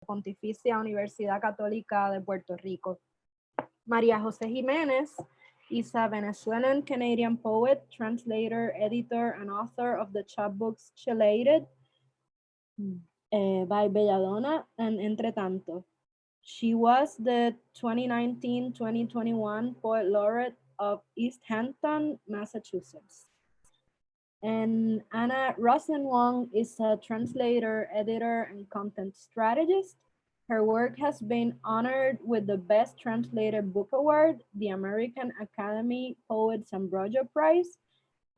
Pontificia Universidad Católica de Puerto Rico. María José Giménez is a Venezuelan Canadian poet, translator, editor, and author of the chapbooks Chelated by Belladonna and Entre Tanto. She was the 2019-2021 Poet Laureate of East Hampton, Massachusetts. And Anna Rosenwong is a translator, editor, and content strategist. Her work has been honored with the Best Translated Book Award, the American Academy Poets Ambroggio Prize,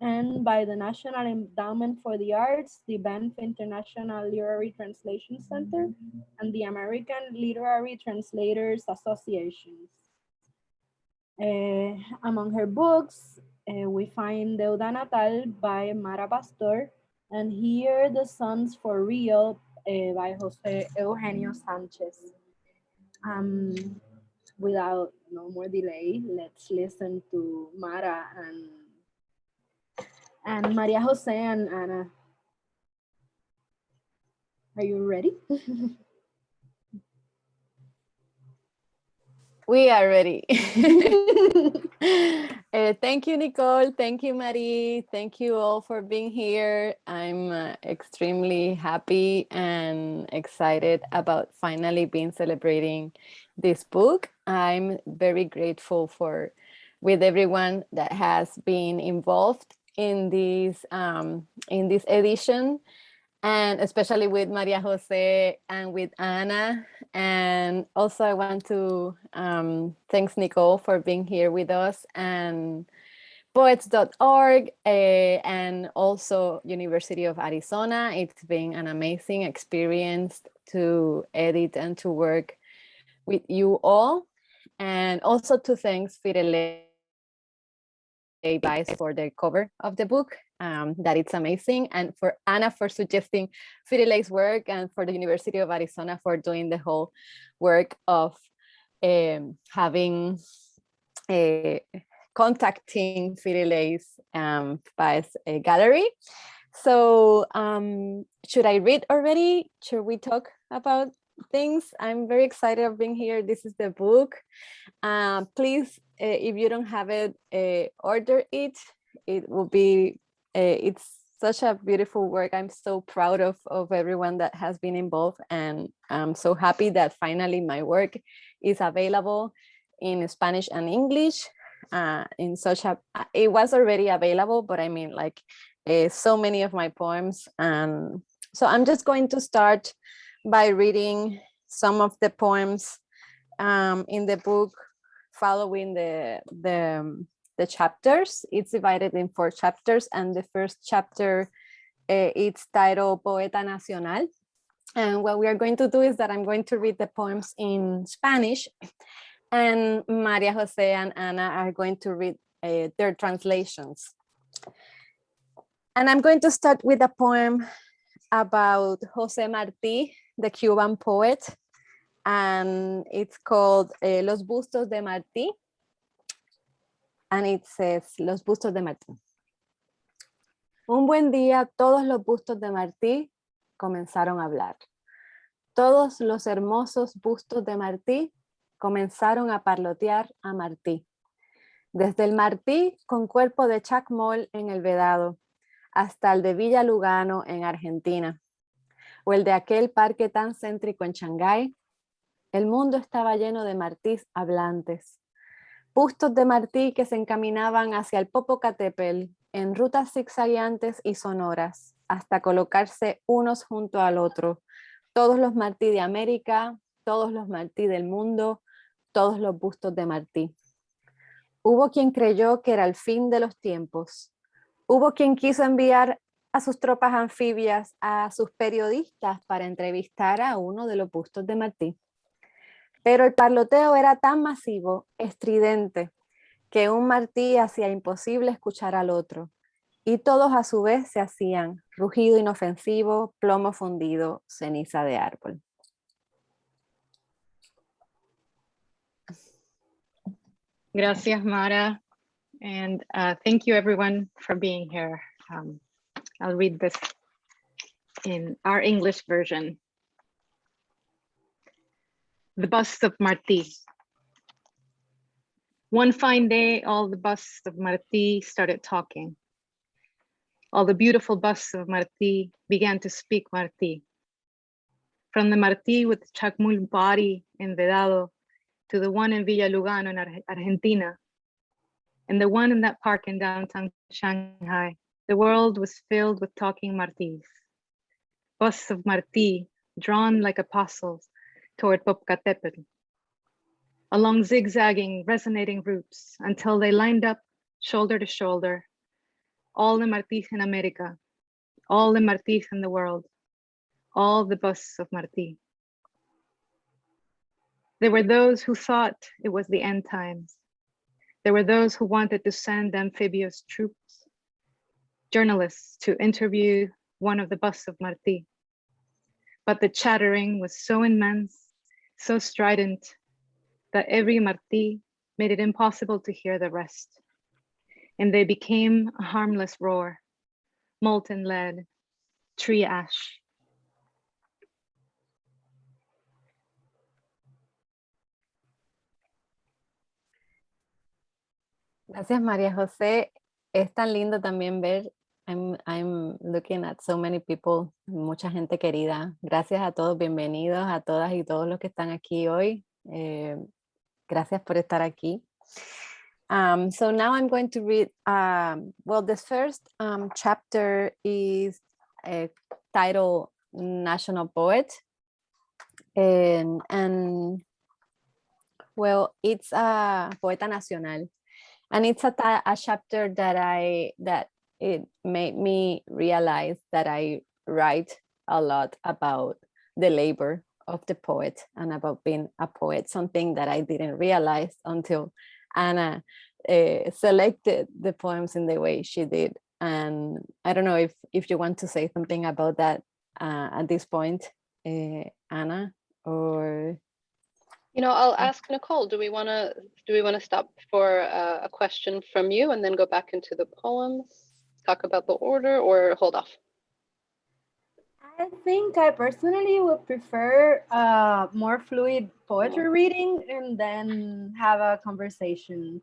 and by the National Endowment for the Arts, the Banff International Literary Translation Center, and the American Literary Translators Associations. Among her books, we find Deuda Natal by Mara Pastor, and Here the Sun's for Real by José Eugenio Sánchez. Without no more delay, let's listen to Mara and María José and Ana. Are you ready? We are ready. Thank you, Nicole. Thank you, Marie. Thank you all for being here. I'm extremely happy and excited about finally being celebrating this book. I'm very grateful with everyone that has been involved in this edition, and especially with María José and with Ana. And also I want to thanks Nicole for being here with us, and poets.org, and also University of Arizona. It's been an amazing experience to edit and to work with you all. And also to thanks Firelei for the cover of the book. That it's amazing, and for Ana for suggesting Firelei's work, and for the University of Arizona for doing the whole work of contacting Firelei's Prize gallery. So should I read already? Should we talk about things? I'm very excited of being here. This is the book. Please, if you don't have it, order it. It will be it's such a beautiful work. I'm so proud of everyone that has been involved, and I'm so happy that finally my work is available in Spanish and English. It was already available, but I mean, like, so many of my poems. And so I'm just going to start by reading some of the poems in the book, following the chapters. It's divided in 4 chapters, and the first chapter, it's titled Poeta Nacional. And what we are going to do is that I'm going to read the poems in Spanish, and María José and Ana are going to read their translations. And I'm going to start with a poem about José Martí, the Cuban poet, and it's called Los Bustos de Marti. And it says, Los Bustos de Martí. Un buen día, todos los bustos de Martí comenzaron a hablar. Todos los hermosos bustos de Martí comenzaron a parlotear a Martí. Desde el Martí con cuerpo de chacmol en el Vedado, hasta el de Villa Lugano en Argentina, o el de aquel parque tan céntrico en Shanghái, el mundo estaba lleno de Martís hablantes. Bustos de Martí que se encaminaban hacia el Popocatépetl en rutas zigzagueantes y sonoras, hasta colocarse unos junto al otro. Todos los Martí de América, todos los Martí del mundo, todos los bustos de Martí. Hubo quien creyó que era el fin de los tiempos. Hubo quien quiso enviar a sus tropas anfibias, a sus periodistas, para entrevistar a uno de los bustos de Martí. Pero el parloteo era tan masivo, estridente, que un Martí hacía imposible escuchar al otro, y todos a su vez se hacían rugido inofensivo, plomo fundido, ceniza de árbol. Gracias, Mara, and thank you everyone for being here. I'll read this in our English version. The Bust of Marti. One fine day, all the busts of Marti started talking. All the beautiful busts of Marti began to speak Marti. From the Marti with the chacmul body in Vedado to the one in Villa Lugano in Argentina, and the one in that park in downtown Shanghai, the world was filled with talking Martis. Busts of Marti drawn like apostles toward Popocatépetl, along zigzagging, resonating routes until they lined up shoulder to shoulder, all the Martis in America, all the Martis in the world, all the busts of Marti. There were those who thought it was the end times. There were those who wanted to send amphibious troops, journalists to interview one of the busts of Marti. But the chattering was so immense, so strident, that every Marti made it impossible to hear the rest. And they became a harmless roar, molten lead, tree ash. Gracias, María José. Es tan lindo también ver. I'm looking at so many people, mucha gente querida. Gracias a todos, bienvenidos a todas y todos los que están aquí hoy. Gracias por estar aquí. So now I'm going to read, well, this first chapter is titled National Poet. And well, it's a Poeta Nacional. And it's a chapter that it made me realize that I write a lot about the labor of the poet and about being a poet, something that I didn't realize until Anna selected the poems in the way she did. And I don't know if you want to say something about that at this point, Anna, or... You know, I'll ask Nicole, do we want to stop for a question from you and then go back into the poems, talk about the order, or hold off? I think I personally would prefer more fluid poetry reading and then have a conversation.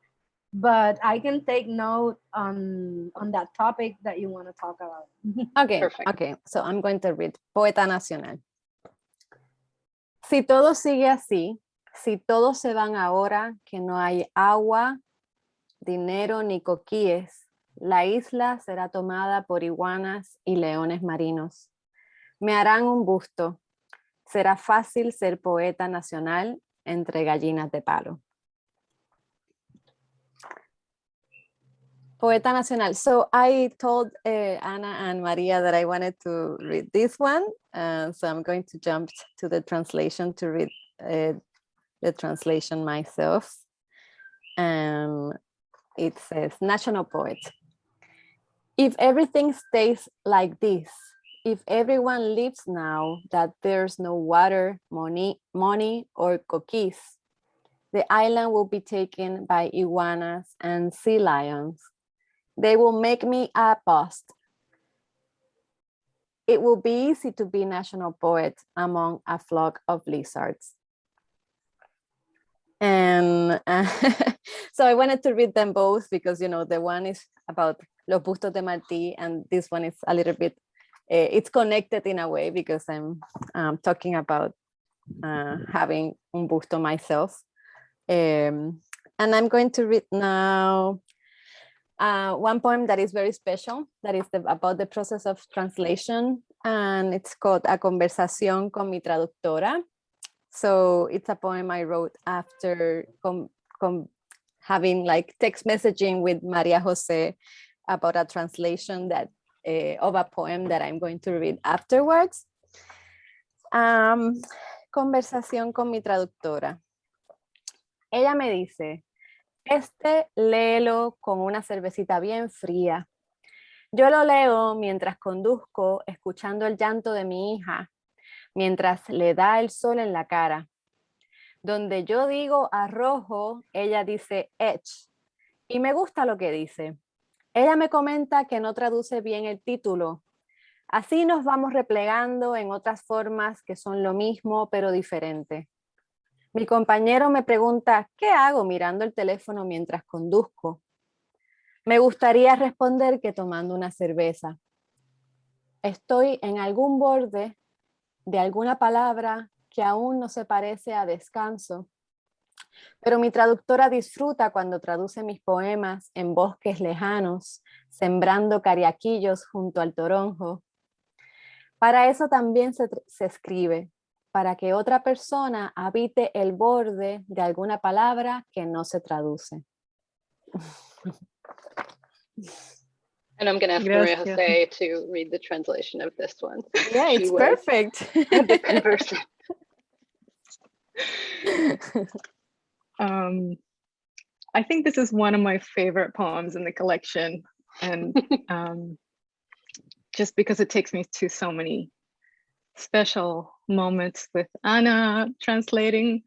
But I can take note on that topic that you want to talk about. Okay, Perfect. Okay, so I'm going to read Poeta Nacional. Si todo sigue así, si todos se van ahora que no hay agua, dinero ni coquíes, la isla será tomada por iguanas y leones marinos. Me harán un busto. Será fácil ser poeta nacional entre gallinas de palo. Poeta Nacional. So I told Ana and Maria that I wanted to read this one. So I'm going to jump to the translation to read the translation myself. It says, National Poet. If everything stays like this, if everyone lives now that there's no water, money or coquís, the island will be taken by iguanas and sea lions. They will make me a bust. It will be easy to be national poet among a flock of lizards. And so I wanted to read them both because, you know, the one is about Los Bustos de Marti and this one is a little bit, it's connected in a way because I'm talking about having un busto myself. And I'm going to read now one poem that is very special, that is about the process of translation, and it's called A Conversación con mi traductora. So it's a poem I wrote after having like text messaging with María José about a translation that of a poem that I'm going to read afterwards. Conversación con mi traductora. Ella me dice, léelo con una cervecita bien fría. Yo lo leo mientras conduzco, escuchando el llanto de mi hija, mientras le da el sol en la cara. Donde yo digo arrojo, ella dice etch. Y me gusta lo que dice. Ella me comenta que no traduce bien el título. Así nos vamos replegando en otras formas que son lo mismo pero diferente. Mi compañero me pregunta, ¿qué hago mirando el teléfono mientras conduzco? Me gustaría responder que tomando una cerveza. Estoy en algún borde de alguna palabra que aún no se parece a descanso, pero mi traductora disfruta cuando traduce mis poemas en bosques lejanos, sembrando cariaquillos junto al toronjo. Para eso también se escribe, para que otra persona habite el borde de alguna palabra que no se traduce. And I'm going to ask Maria Gracias. José to read the translation of this one. Yeah, She it's was perfect. the converser. I think this is one of my favorite poems in the collection. And just because it takes me to so many special moments with Ana translating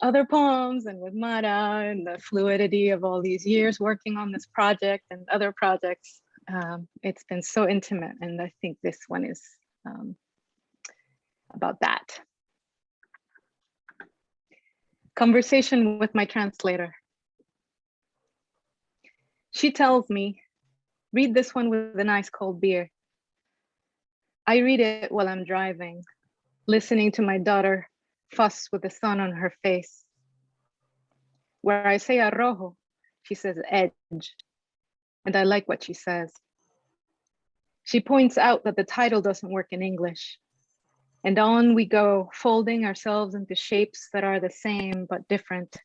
other poems and with Mara and the fluidity of all these years working on this project and other projects. It's been so intimate, and I think this one is about that. Conversation with my translator. She tells me, read this one with a nice cold beer. I read it while I'm driving, listening to my daughter fuss with the sun on her face. Where I say arrojo, she says edge, and I like what she says. She points out that the title doesn't work in English, and on we go, folding ourselves into shapes that are the same but different.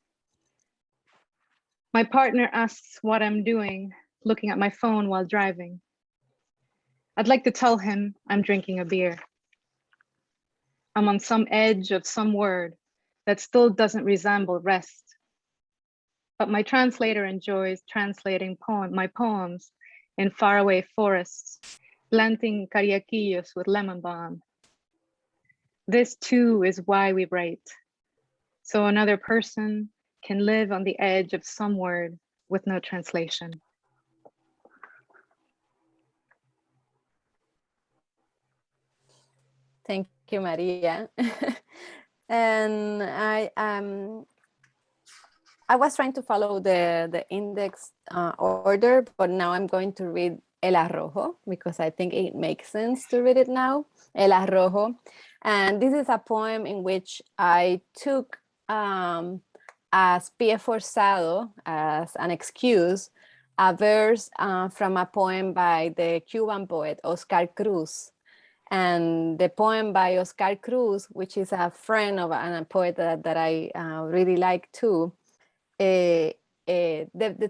My partner asks what I'm doing, looking at my phone while driving. I'd like to tell him I'm drinking a beer. I'm on some edge of some word that still doesn't resemble rest. But my translator enjoys translating my poems in faraway forests, planting cariaquillos with lemon balm. This too is why we write, so another person can live on the edge of some word with no translation. Thank you, Maria. And I was trying to follow the index order, but now I'm going to read El Arrojo because I think it makes sense to read it now. El Arrojo. And this is a poem in which I took as pie forzado, as an excuse, a verse from a poem by the Cuban poet Oscar Cruz. And the poem by Oscar Cruz, which is a friend of a poet that I really like too, the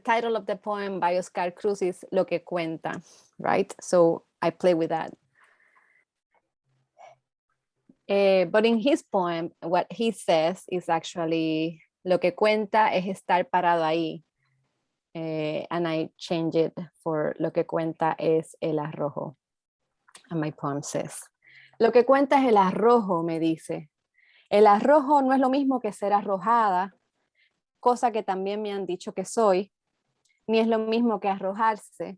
title of the poem by Oscar Cruz is Lo que cuenta, right? So I play with that. But in his poem, what he says is actually, lo que cuenta es estar parado ahí. And I change it for lo que cuenta es el arrojo. And my poem says, lo que cuenta es el arrojo, me dice. El arrojo no es lo mismo que ser arrojada, cosa que también me han dicho que soy, ni es lo mismo que arrojarse,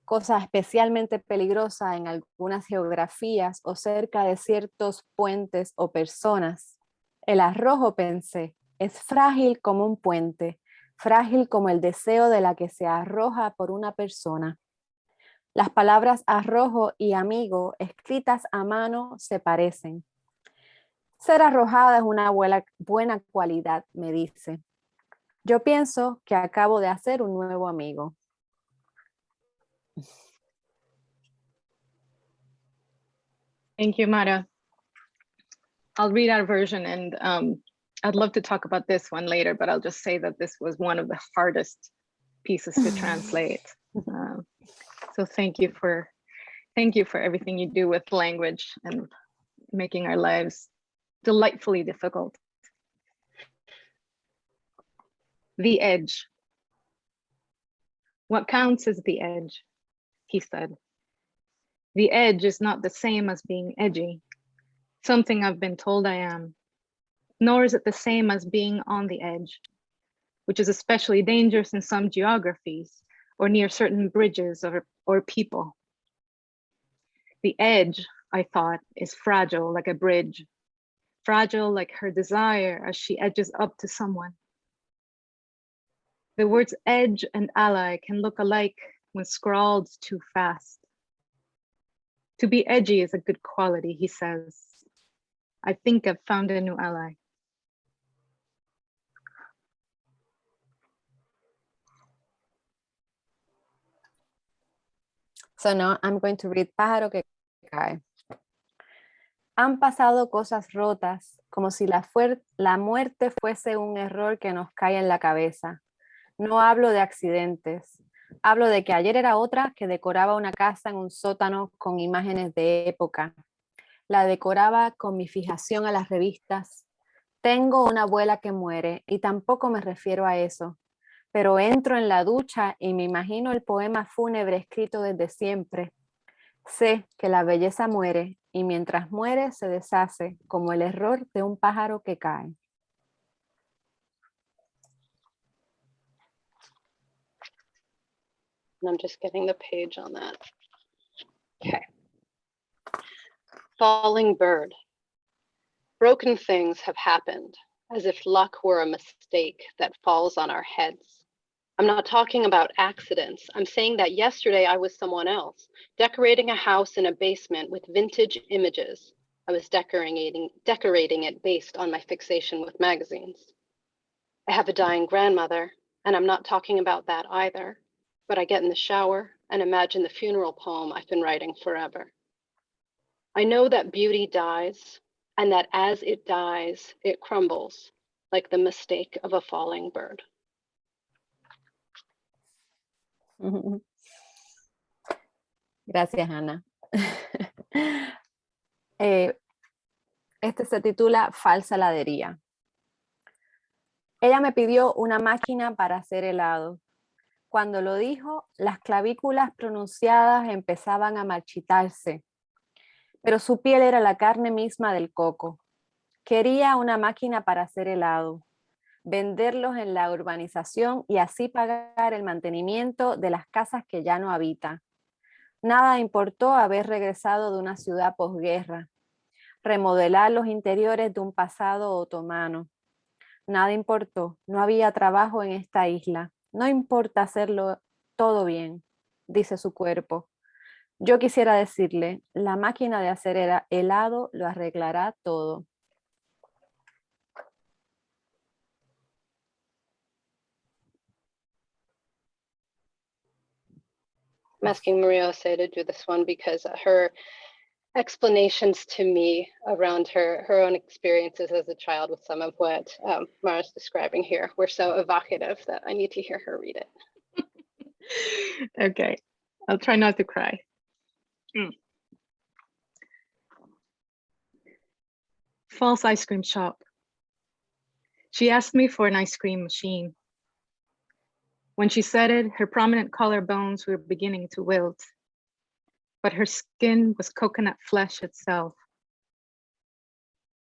cosa especialmente peligrosa en algunas geografías o cerca de ciertos puentes o personas. El arrojo, pensé, es frágil como un puente, frágil como el deseo de la que se arroja por una persona. Las palabras arrojo y amigo, escritas a mano, se parecen. Ser arrojada es una buena cualidad, me dice. Yo pienso que acabo de hacer un nuevo amigo. Thank you, Mara. I'll read our version, and I'd love to talk about this one later, but I'll just say that this was one of the hardest pieces to translate. So thank you for everything you do with language and making our lives delightfully difficult. The edge. What counts is the edge, he said. The edge is not the same as being edgy, something I've been told I am, nor is it the same as being on the edge, which is especially dangerous in some geographies or near certain bridges or people. The edge, I thought, is fragile like a bridge, fragile like her desire as she edges up to someone. The words edge and ally can look alike when scrawled too fast. To be edgy is a good quality, he says. I think I've found a new ally. So now I'm going to read Pájaro que cae. Han pasado cosas rotas, como si la muerte fuese un error que nos cae en la cabeza. No hablo de accidentes. Hablo de que ayer era otra que decoraba una casa en un sótano con imágenes de época. La decoraba con mi fijación a las revistas. Tengo una abuela que muere y tampoco me refiero a eso. Pero entro en la ducha y me imagino el poema fúnebre escrito desde siempre. Sé que la belleza muere y mientras muere se deshace como el error de un pájaro que cae. And I'm just getting the page on that. Okay. Falling bird. Broken things have happened, as if luck were a mistake that falls on our heads. I'm not talking about accidents. I'm saying that yesterday I was someone else, decorating a house in a basement with vintage images. I was decorating it based on my fixation with magazines. I have a dying grandmother, and I'm not talking about that either. But I get in the shower and imagine the funeral poem I've been writing forever. I know that beauty dies, and that as it dies, it crumbles like the mistake of a falling bird. Gracias, Ana. Este se titula Falsa heladería. Ella me pidió una máquina para hacer helado. Cuando lo dijo, las clavículas pronunciadas empezaban a marchitarse, pero su piel era la carne misma del coco. Quería una máquina para hacer helado, venderlos en la urbanización y así pagar el mantenimiento de las casas que ya no habita. Nada importó haber regresado de una ciudad posguerra, remodelar los interiores de un pasado otomano. Nada importó, no había trabajo en esta isla. No importa hacerlo todo bien, dice su cuerpo. Yo quisiera decirle, la máquina de hacer helado lo arreglará todo. I'm asking Maria Jose to do this one because her explanations to me around her own experiences as a child with some of what Mara's describing here were so evocative that I need to hear her read it. Okay, I'll try not to cry. False ice cream shop. She asked me for an ice cream machine. When she said it, her prominent collarbones were beginning to wilt, but her skin was coconut flesh itself.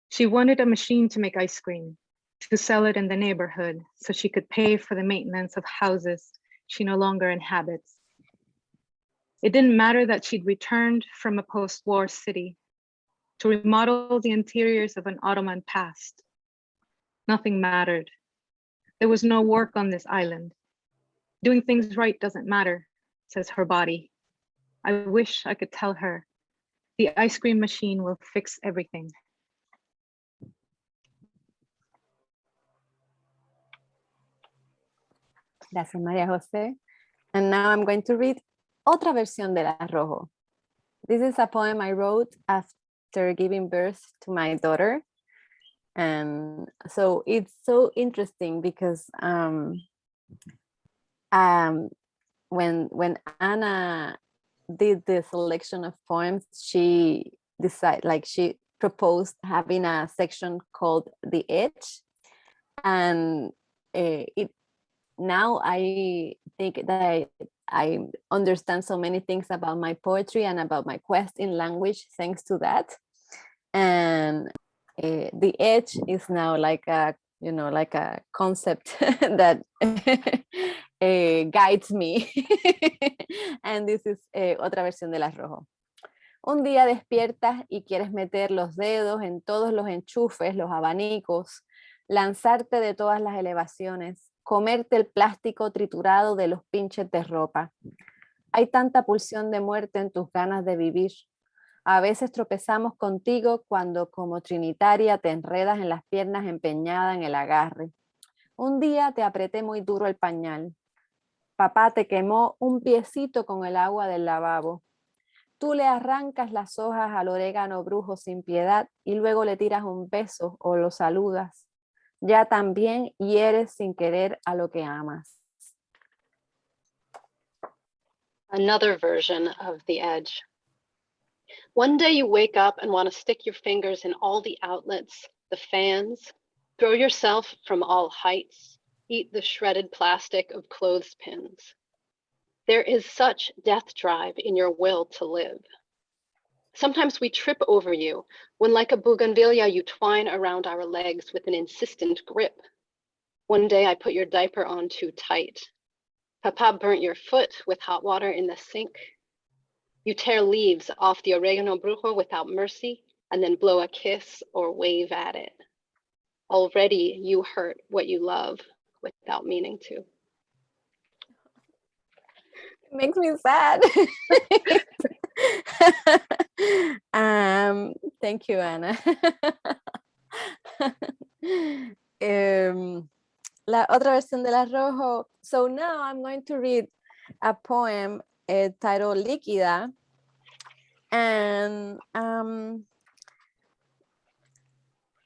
She wanted a machine to make ice cream, to sell it in the neighborhood so she could pay for the maintenance of houses she no longer inhabits. It didn't matter that she'd returned from a post-war city to remodel the interiors of an Ottoman past. Nothing mattered. There was no work on this island. Doing things right doesn't matter, says her body. I wish I could tell her, the ice cream machine will fix everything. Gracias, María José. And now I'm going to read otra versión del arrojo. This is a poem I wrote after giving birth to my daughter. And so it's so interesting because when Anna did the selection of poems, she proposed having a section called The Edge. And now I think that I understand so many things about my poetry and about my quest in language thanks to that. And the edge is now like a concept that guides me. And this is otra versión del arrojo. Un día despiertas y quieres meter los dedos en todos los enchufes, los abanicos, lanzarte de todas las elevaciones, comerte el plástico triturado de los pinches de ropa. Hay tanta pulsión de muerte en tus ganas de vivir. A veces tropezamos contigo cuando como trinitaria te enredas en las piernas empeñada en el agarre. Un día te apreté muy duro el pañal. Papá te quemó un piecito con el agua del lavabo. Tú le arrancas las hojas al orégano brujo sin piedad y luego le tiras un beso o lo saludas. Ya también hieres sin querer a lo que amas. Another version of the edge. One day you wake up and want to stick your fingers in all the outlets, the fans, throw yourself from all heights, eat the shredded plastic of clothespins. There is such death drive in your will to live. Sometimes we trip over you when, like a bougainvillea, you twine around our legs with an insistent grip. One day I put your diaper on too tight. Papa burnt your foot with hot water in the sink. You tear leaves off the oregano brujo without mercy and then blow a kiss or wave at it. Already you hurt what you love without meaning to. It makes me sad. Thank you, Ana. La otra versión del arrojo. So now I'm going to read a poem titled Líquida. And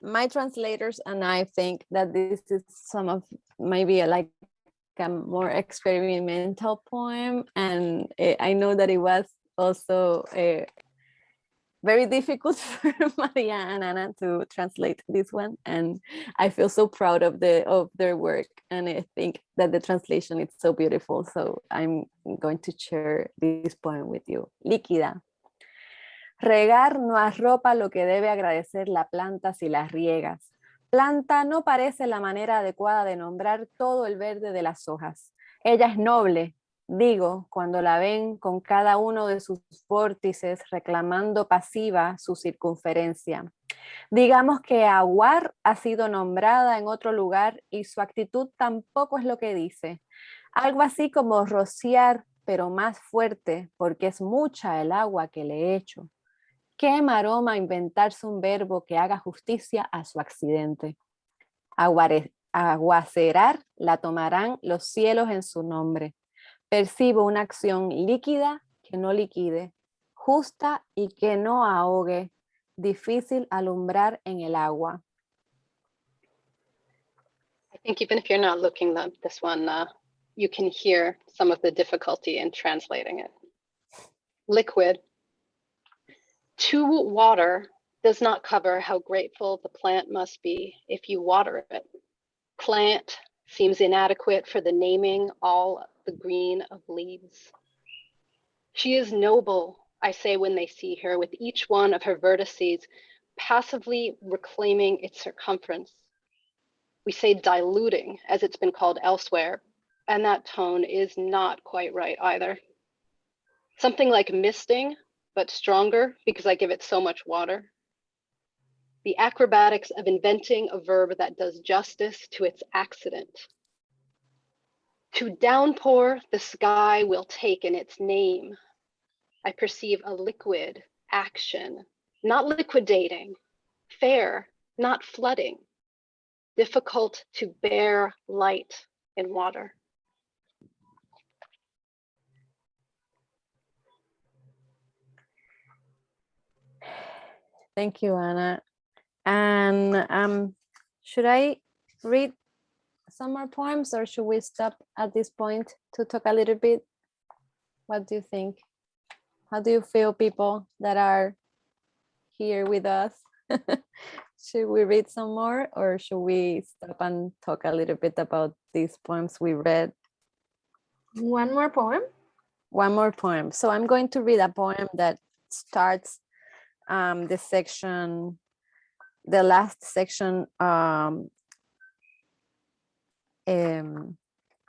my translators and I think that this is some of maybe like a more experimental poem, and I know that it was also very difficult for Maria and Ana to translate this one, and I feel so proud of their work, and I think that the translation is so beautiful, so I'm going to share this poem with you. Líquida. Regar no arropa lo que debe agradecer la planta si las riegas. Planta no parece la manera adecuada de nombrar todo el verde de las hojas. Ella es noble, digo, cuando la ven con cada uno de sus vórtices reclamando pasiva su circunferencia. Digamos que aguar ha sido nombrada en otro lugar y su actitud tampoco es lo que dice. Algo así como rociar, pero más fuerte, porque es mucha el agua que le echo. Qué maroma inventarse un verbo que haga justicia a su accidente. Aguacerar la tomarán los cielos en su nombre. Percibo una acción líquida que no liquide, justa y que no ahogue, difícil alumbrar en el agua. I think even if you're not looking at this one, you can hear some of the difficulty in translating it. Liquid. To water does not cover how grateful the plant must be if you water it. Plant seems inadequate for the naming all the green of leaves. She is noble, I say when they see her, with each one of her vertices passively reclaiming its circumference. We say diluting, as it's been called elsewhere, and that tone is not quite right either. Something like misting, but stronger because I give it so much water. The acrobatics of inventing a verb that does justice to its accident. To downpour, the sky will take in its name. I perceive a liquid action, not liquidating, fair, not flooding, difficult to bear light in water. Thank you, Ana. And should I read some more poems or should we stop at this point to talk a little bit? What do you think? How do you feel, people that are here with us? Should we read some more or should we stop and talk a little bit about these poems we read? One more poem? One more poem. So I'm going to read a poem that starts the last section, the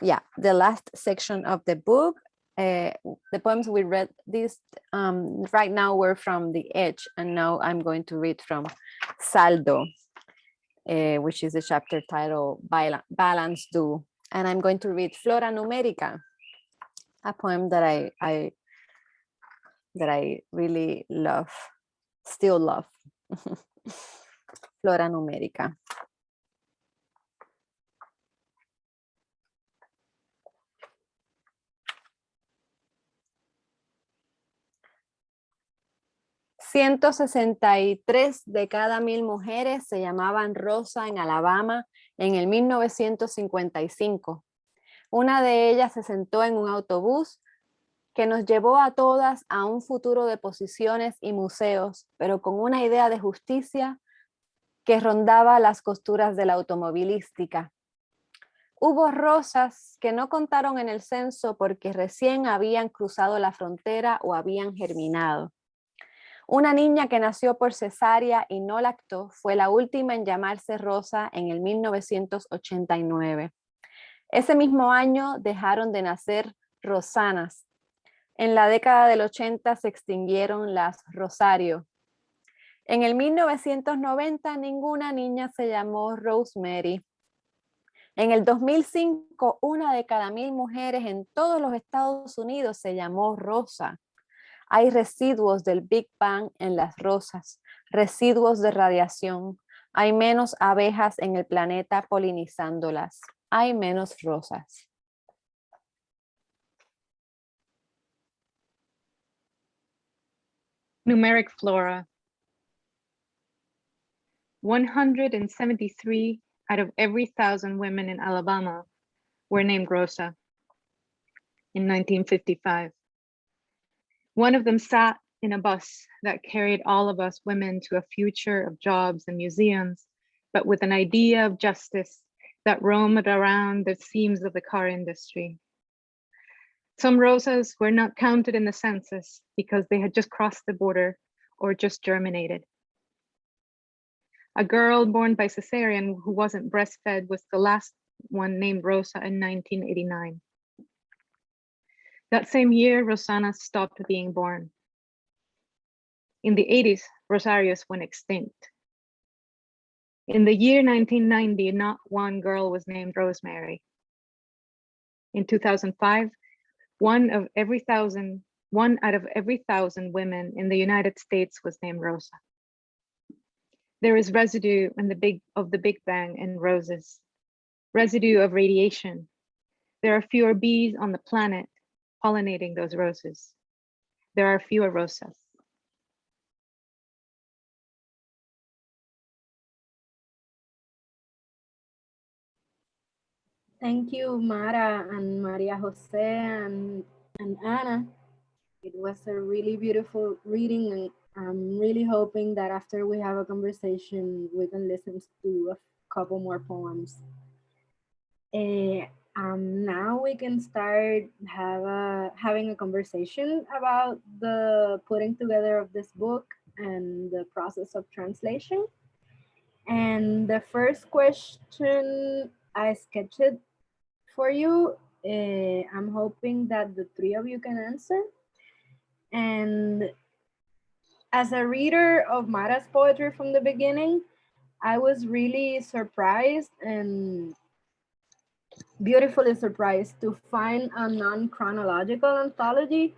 last section of the book, the poems we read this right now were from The Edge, and now I'm going to read from Saldo, which is the chapter titled Balance Do. And I'm going to read Flora Numérica, a poem that I really love, still love. Flora Numérica. $163 de cada 1000 mujeres se llamaban Rosa en Alabama en el 1955. Una de ellas se sentó en un autobús que nos llevó a todas a un futuro de posiciones y museos, pero con una idea de justicia que rondaba las costuras de la automovilística. Hubo rosas que no contaron en el censo porque recién habían cruzado la frontera o habían germinado. Una niña que nació por cesárea y no lactó fue la última en llamarse Rosa en el 1989. Ese mismo año dejaron de nacer Rosanas. En la década del 80 se extinguieron las Rosario. En el 1990 ninguna niña se llamó Rosemary. En el 2005 una de cada 1000 mujeres en todos los Estados Unidos se llamó Rosa. Hay residuos del Big Bang en las rosas, residuos de radiación. Hay menos abejas en el planeta polinizándolas. Hay menos rosas. Numeric flora. 173 out of every 1,000 women in Alabama were named Rosa in 1955. One of them sat in a bus that carried all of us women to a future of jobs and museums, but with an idea of justice that roamed around the seams of the car industry. Some Rosas were not counted in the census because they had just crossed the border or just germinated. A girl born by cesarean who wasn't breastfed was the last one named Rosa in 1989. That same year, Rosanas stopped being born. In the 80s, Rosarios went extinct. In the year 1990, not one girl was named Rosemary. In 2005, one out of every 1,000 women in the United States was named Rosa. There is residue in the Big Bang in roses, residue of radiation. There are fewer bees on the planet pollinating those roses. There are fewer rosas. Thank you, Mara and Maria Jose and Ana. It was a really beautiful reading, and I'm really hoping that after we have a conversation, we can listen to a couple more poems. Now we can start having a conversation about the putting together of this book and the process of translation. And the first question I sketched for you, I'm hoping that the three of you can answer. And as a reader of Mara's poetry from the beginning, I was really surprised and beautifully surprised to find a non-chronological anthology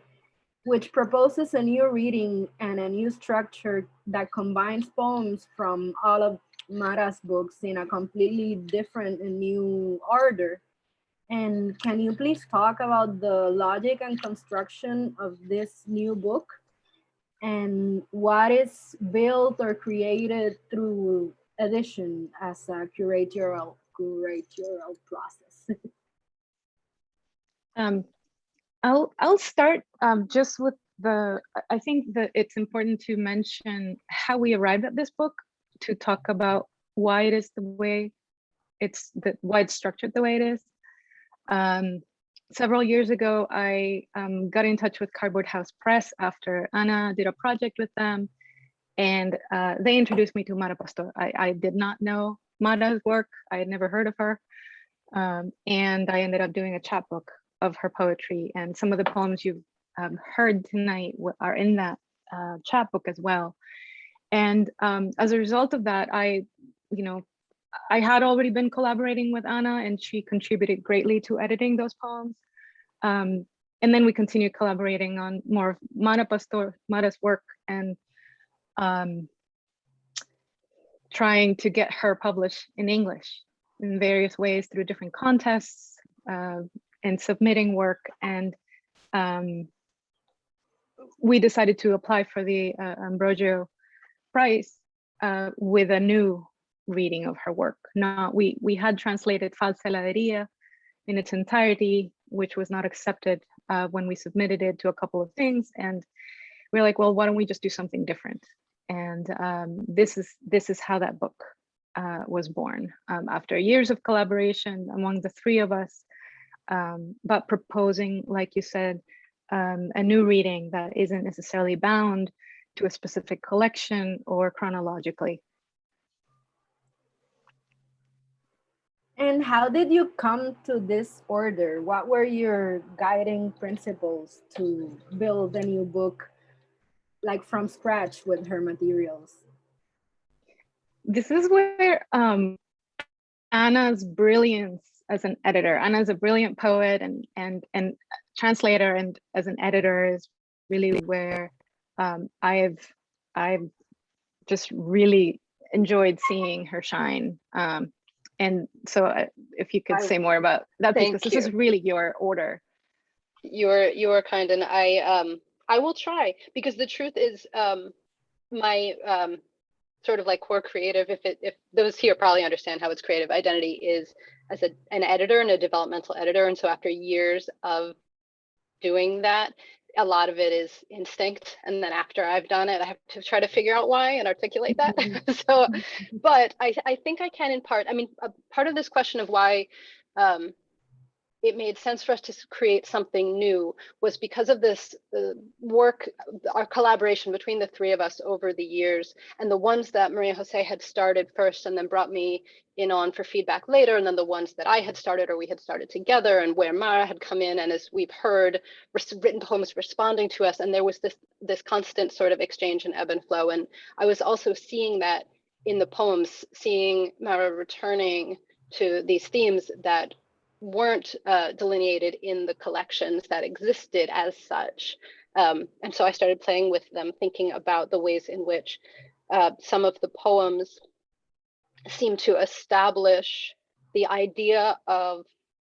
which proposes a new reading and a new structure that combines poems from all of Mara's books in a completely different and new order. And can you please talk about the logic and construction of this new book and what is built or created through edition as a curatorial process? I'll start just with I think that it's important to mention how we arrived at this book, to talk about why it is the way why it's structured the way it is. Several years ago, I got in touch with Cardboard House Press after Ana did a project with them, and they introduced me to Mara Pastor. I did not know Mara's work. I had never heard of her. And I ended up doing a chapbook of her poetry, and some of the poems you've heard tonight are in that chapbook as well. And as a result of that, I had already been collaborating with Anna, and she contributed greatly to editing those poems. And then we continued collaborating on more of Mara's work, and trying to get her published in English in various ways through different contests and submitting work. And we decided to apply for the Ambroggio Prize with a new reading of her work. We had translated Falsa Heladería in its entirety, which was not accepted when we submitted it to a couple of things, and we're like, well, why don't we just do something different? And this is how that book was born, after years of collaboration among the three of us, but proposing, like you said, a new reading that isn't necessarily bound to a specific collection or chronologically. And how did you come to this order? What were your guiding principles to build a new book, like from scratch with her materials? This is where Anna's brilliance as an editor. Anna's a brilliant poet and translator, and as an editor is really where I've just really enjoyed seeing her shine. And so if you could say more about that, because this is really your order. You're kind, and I will try, because the truth is my sort of like core creative, if those here probably understand how its creative identity is as an editor and a developmental editor. And so after years of doing that, a lot of it is instinct, and then after I've done it, I have to try to figure out why and articulate that. So, but I think I can in part. I mean, a part of this question of why it made sense for us to create something new was because of this work, our collaboration between the three of us over the years, and the ones that Maria Jose had started first and then brought me in on for feedback later, and then the ones that I had started or we had started together, and where Mara had come in, and as we've heard, written poems responding to us, and there was this constant sort of exchange and ebb and flow. And I was also seeing that in the poems, seeing Mara returning to these themes that weren't delineated in the collections that existed as such. And so I started playing with them, thinking about the ways in which some of the poems seem to establish the idea of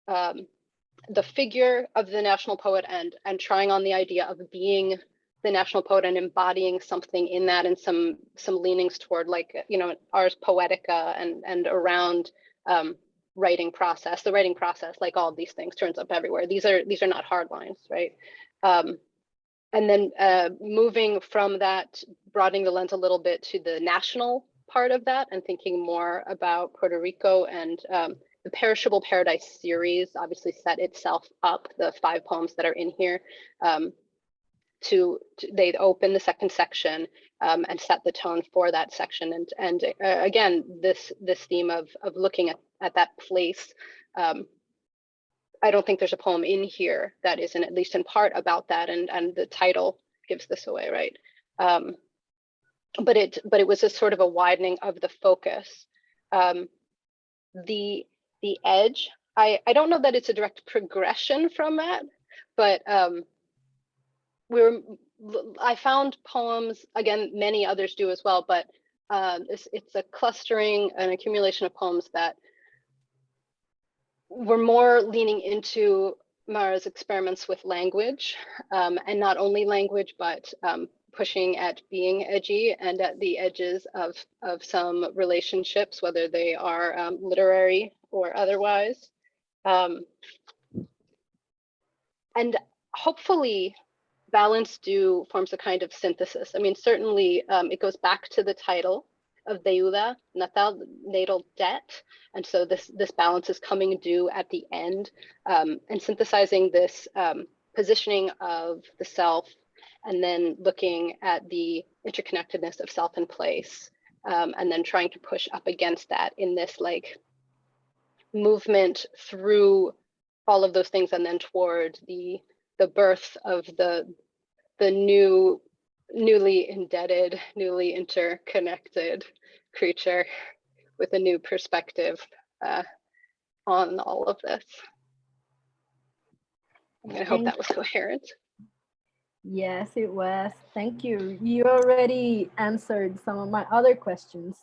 the figure of the national poet, and trying on the idea of being the national poet and embodying something in that, and some leanings toward, like, ars poetica and around writing process. The writing process, like all of these things, turns up everywhere. These are not hard lines, right? And then moving from that, broadening the lens a little bit to the national part of that, and thinking more about Puerto Rico, and the Perishable Paradise series obviously set itself up, the 5 poems that are in here, they open the second section and set the tone for that section. And again, this theme of looking at that place. I don't think there's a poem in here that isn't at least in part about that, and the title gives this away, right? But it was a sort of a widening of the focus. The edge, I don't know that it's a direct progression from that, but I found poems, again, many others do as well, but it's a clustering, an accumulation of poems that were more leaning into Mara's experiments with language, and not only language, but pushing at being edgy and at the edges of some relationships, whether they are literary or otherwise. And hopefully Balance Do forms a kind of synthesis. I mean, certainly it goes back to the title of Deuda Natal, natal debt. And so this balance is coming due at the end, and synthesizing this positioning of the self, and then looking at the interconnectedness of self and place, and then trying to push up against that in this like movement through all of those things, and then toward the birth of the newly indebted, newly interconnected creature with a new perspective on all of this. I hope that was coherent. Yes, it was. Thank you. You already answered some of my other questions.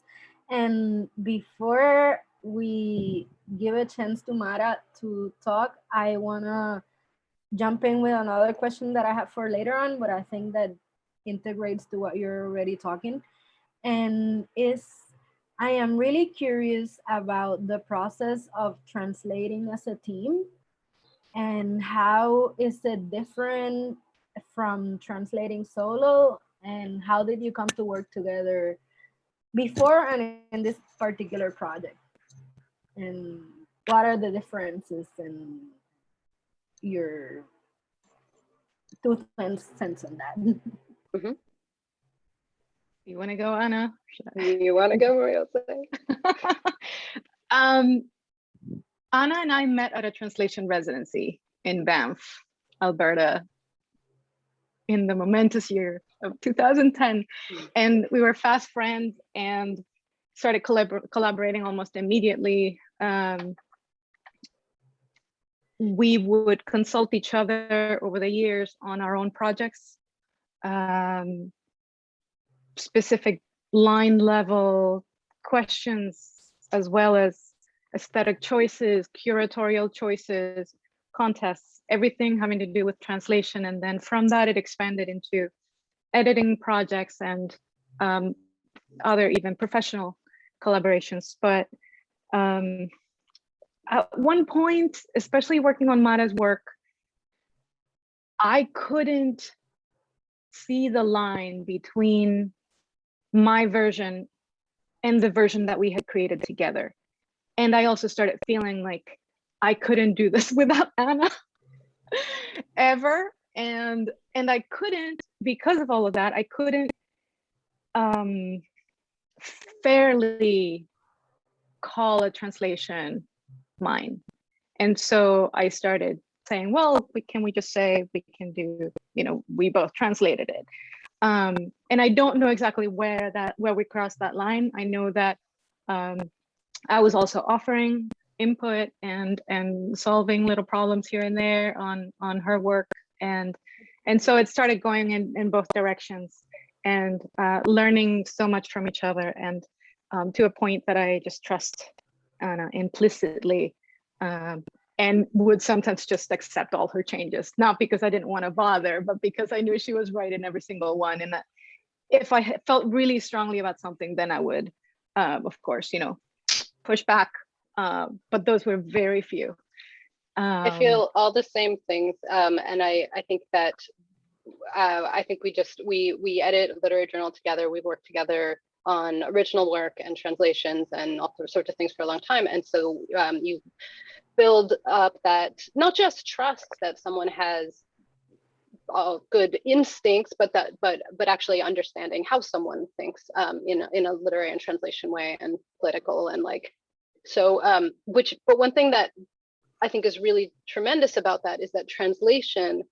And before we give a chance to Mara to talk, I want to jump in with another question that I have for later on, but I think that integrates to what you're already talking. And I am really curious about the process of translating as a team, and how is it different from translating solo, and how did you come to work together before and in this particular project, and what are the differences in your 2 cents on that? Mm-hmm. You want to go, Anna? You want to go, Maria? Anna and I met at a translation residency in Banff, Alberta, in the momentous year of 2010. And we were fast friends and started collaborating almost immediately. We would consult each other over the years on our own projects, specific line level questions, as well as aesthetic choices, curatorial choices, contests, everything having to do with translation. And then from that, it expanded into editing projects and other even professional collaborations. But at one point, especially working on Mara's work, I couldn't see the line between my version and the version that we had created together. And I also started feeling like I couldn't do this without Anna ever. And I couldn't, because of all of that, I couldn't fairly call a translation mine. And so I started saying, well, can we just say we can do, we both translated it. And I don't know exactly where we crossed that line. I know that I was also offering input and solving little problems here and there on her work. And so it started going in both directions, and learning so much from each other, and to a point that I just trust Anna implicitly, and would sometimes just accept all her changes, not because I didn't want to bother, but because I knew she was right in every single one. And that if I felt really strongly about something, then I would, of course, push back. But those were very few. I feel all the same things, and I think that I think we edit literary journal together. We've worked together on original work and translations and all sorts of things for a long time. And so you build up that not just trust that someone has good instincts, but actually understanding how someone thinks in a literary and translation way, and political, and but one thing that I think is really tremendous about that is that translation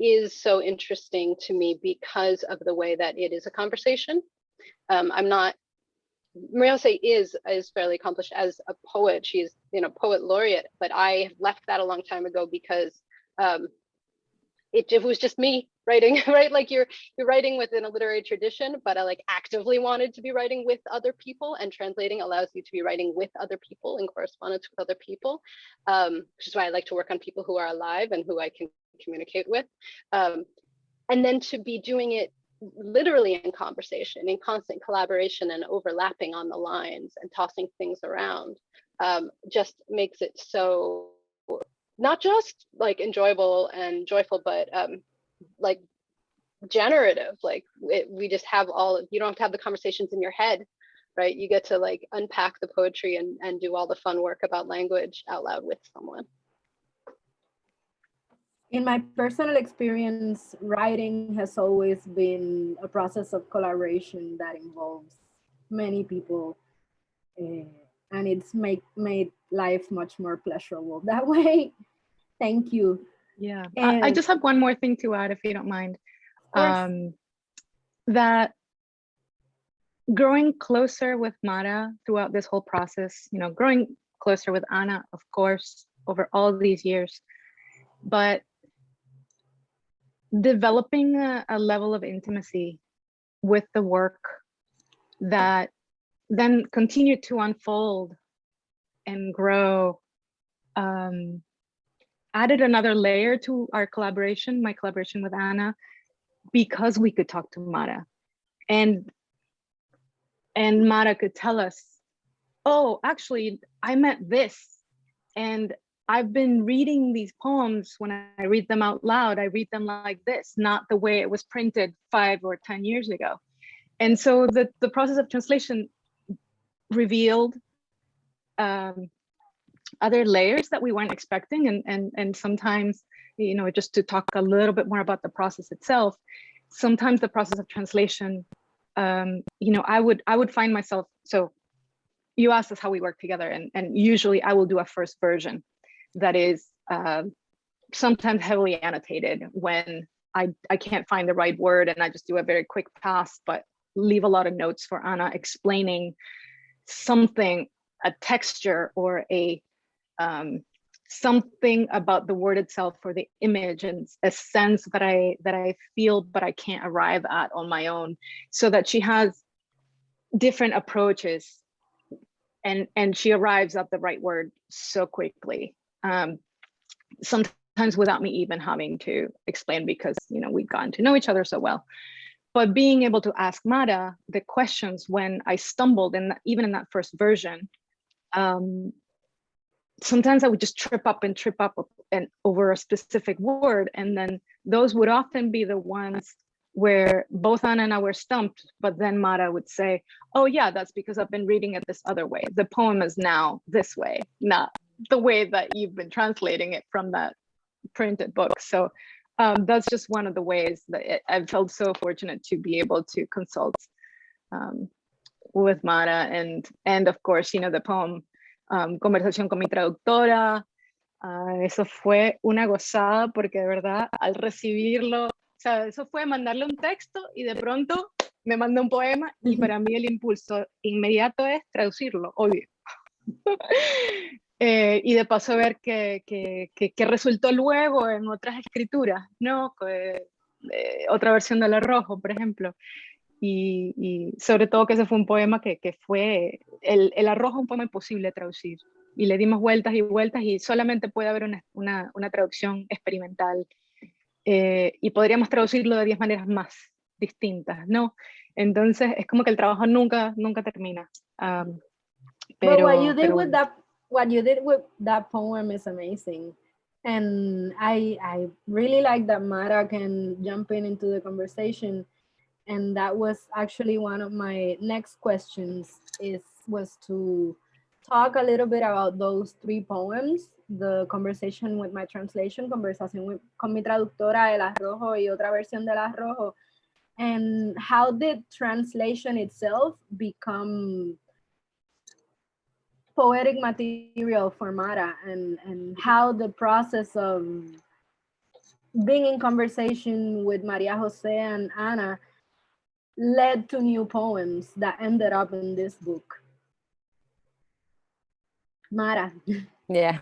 is so interesting to me because of the way that it is a conversation. Maria José is fairly accomplished as a poet. She's poet laureate, but I left that a long time ago because it was just me writing, right? Like you're writing within a literary tradition, but I actively wanted to be writing with other people, and translating allows you to be writing with other people in correspondence with other people, which is why I like to work on people who are alive and who I can communicate with. And then to be doing it literally in conversation, in constant collaboration, and overlapping on the lines and tossing things around, just makes it so not just enjoyable and joyful, but generative. We just have you don't have to have the conversations in your head, right? You get to unpack the poetry and do all the fun work about language out loud with someone. In my personal experience, writing has always been a process of collaboration that involves many people, and it's made life much more pleasurable that way. Thank you. Yeah, And I just have one more thing to add, if you don't mind. That growing closer with Mara throughout this whole process, you know, growing closer with Ana, of course, over all these years, but developing a level of intimacy with the work that then continued to unfold and grow, added another layer to our collaboration, my collaboration with Ana, because we could talk to Mara. And Mara could tell us, oh, actually, I meant this. And I've been reading these poems. When I read them out loud, I read them like this, not the way it was printed 5 or 10 years ago. And so the process of translation revealed other layers that we weren't expecting. And sometimes, you know, just to talk a little bit more about the process itself, sometimes the process of translation, you know, I would find myself, so you asked us how we work together, and usually I will do a first version that is sometimes heavily annotated when I can't find the right word, and I just do a very quick pass, but leave a lot of notes for Ana explaining something, a texture or a something about the word itself or the image, and a sense that I feel but I can't arrive at on my own, so that she has different approaches and she arrives at the right word so quickly, sometimes without me even having to explain, because, you know, we've gotten to know each other so well. But being able to ask Mara the questions when I stumbled, and even in that first version, sometimes I would just trip up and over a specific word, and then those would often be the ones where both Ana and I were stumped, but then Mara would say, oh yeah, that's because I've been reading it this other way. The poem is now this way, not the way that you've been translating it from that printed book. So that's just one of the ways that I've felt so fortunate to be able to consult with Mara, and of course, you know, the poem Conversación con mi traductora. Eso fue una gozada, porque de verdad al recibirlo, o sea, eso fue mandarle un texto y de pronto me manda un poema, y para mí el impulso inmediato es traducirlo, obvio. Y de paso ver que resultó luego en otras escrituras, ¿no? Otra versión del Arrojo, por ejemplo. Y sobre todo que ese fue un poema que fue, el Arrojo, un poema imposible de traducir. Y le dimos vueltas y vueltas, y solamente puede haber una traducción experimental. Y podríamos traducirlo de 10 maneras más distintas, ¿no? Entonces es como que el trabajo nunca termina. But what you did with that poem is amazing. And I really like that Mara can jump into the conversation. And that was actually one of my next questions, was to talk a little bit about those 3 poems: the conversation with my translation, conversación con mi traductora, El Arrojo, y otra versión del Arrojo, and how did translation itself become poetic material for Mara, and how the process of being in conversation with María, José, and Ana led to new poems that ended up in this book. Mara. Yeah.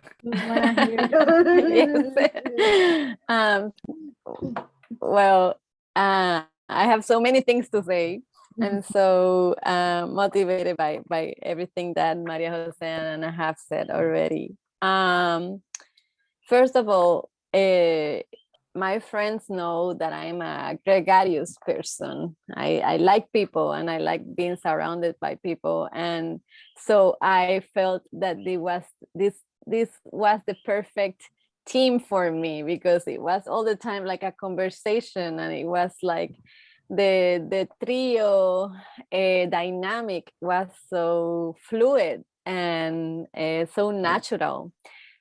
Well, I have so many things to say, and so motivated by everything that María José and Ana have said already. First of all, my friends know that I'm a gregarious person. I like people, and I like being surrounded by people, and so I felt that this was the perfect team for me, because it was all the time like a conversation, and it was like the trio dynamic was so fluid and so natural.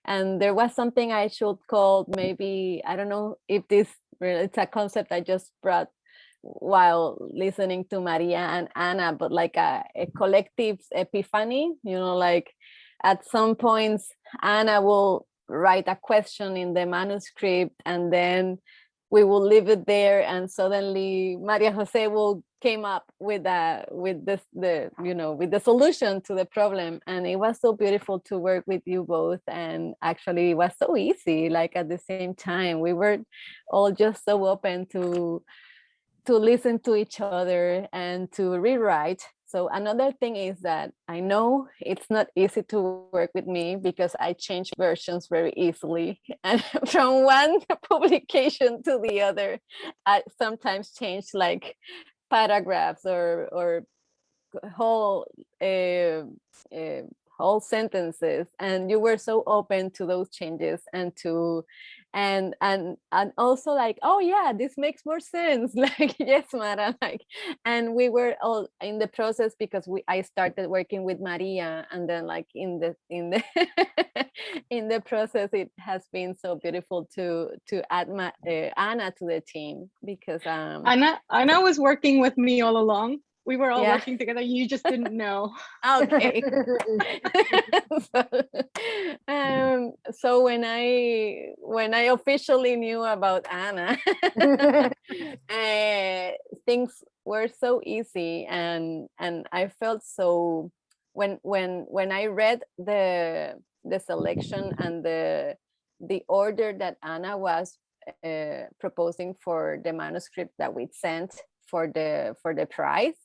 And there was something I should call, maybe, I don't know if it's a concept I just brought while listening to Maria and Ana, but like a collective epiphany, you know, like at some points Ana will write a question in the manuscript, and then we will leave it there, and suddenly Maria Jose will came up with the solution to the problem. And it was so beautiful to work with you both, and actually it was so easy. Like at the same time, we were all just so open to listen to each other and to rewrite. So another thing is that I know it's not easy to work with me because I change versions very easily. And from one publication to the other, I sometimes change like paragraphs or whole whole sentences, and you were so open to those changes and to and also like, oh yeah, this makes more sense. Like, yes, Mara, like, and we were all in the process because I started working with Maria, and then like in the in the process it has been so beautiful to add Anna to the team, because Anna was working with me all along. We were all Yeah. working together. You just didn't know. Okay. So when I officially knew about Anna, things were so easy, and I felt so when I read the selection and the order that Anna was proposing for the manuscript that we sent for the prize,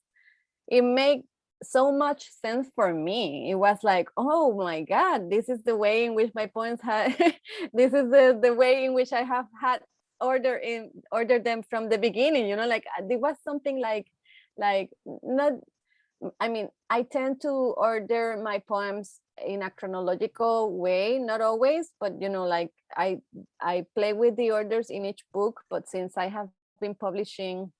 it made so much sense for me. It was like, oh my God, this is the way in which my poems had this is the way in which I have had ordered them from the beginning, like it was something like not, I mean, I tend to order my poems in a chronological way, not always, but like I play with the orders in each book. But since I have been publishing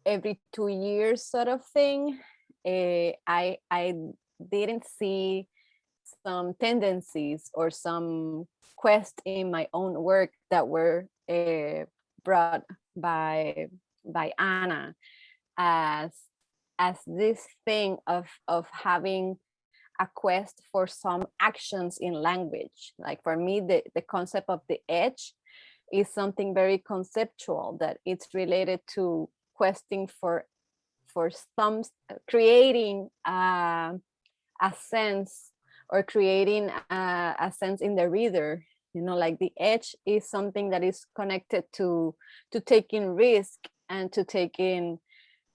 every 2 years sort of thing, I didn't see some tendencies or some quest in my own work that were brought by Anna as this thing of having a quest for some actions in language. Like for me, the concept of the edge is something very conceptual, that it's related to questing for some, creating a sense, or creating a sense in the reader. Like the edge is something that is connected to taking risk and to taking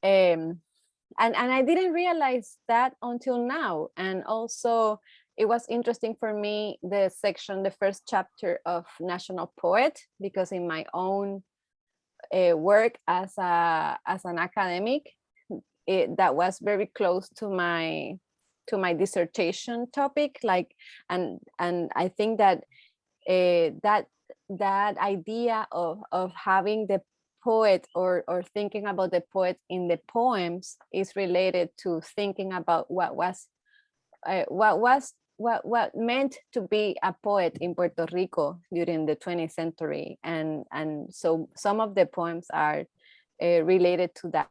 and I didn't realize that until now. And also it was interesting for me, the first chapter of National Poet, because in my own work as an academic, that was very close to my dissertation topic. Like, and I think that that idea of having the poet or thinking about the poet in the poems is related to thinking about what meant to be a poet in Puerto Rico during the 20th century. And so some of the poems are related to that,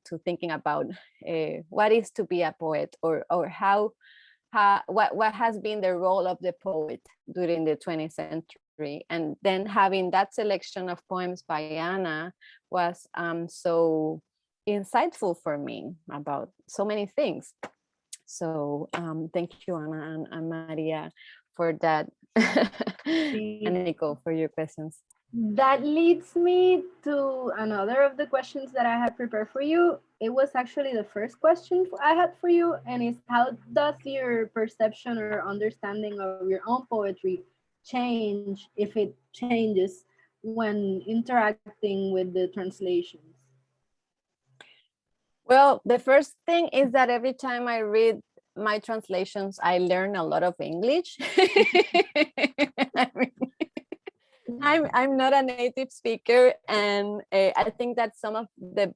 to thinking about what is to be a poet, or what has been the role of the poet during the 20th century. And then having that selection of poems by Anna was so insightful for me about so many things. So thank you, Anna and Maria, for that. And Nicole, for your questions. That leads me to another of the questions that I had prepared for you. It was actually the first question I had for you, and it's, how does your perception or understanding of your own poetry change, if it changes, when interacting with the translations? Well, the first thing is that every time I read my translations, I learn a lot of English. I'm not a native speaker, and I think that some of the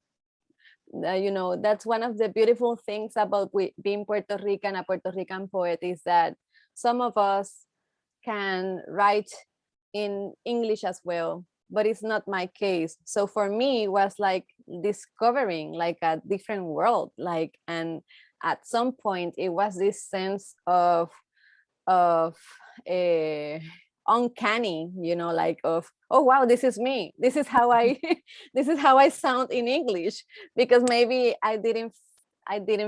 that's one of the beautiful things about being Puerto Rican, a Puerto Rican poet, is that some of us can write in English as well, but it's not my case. So for me, it was like discovering like a different world, like, and at some point it was this sense of uncanny, you know, like of, oh wow, this is me, this is how I this is how I sound in English, because maybe I didn't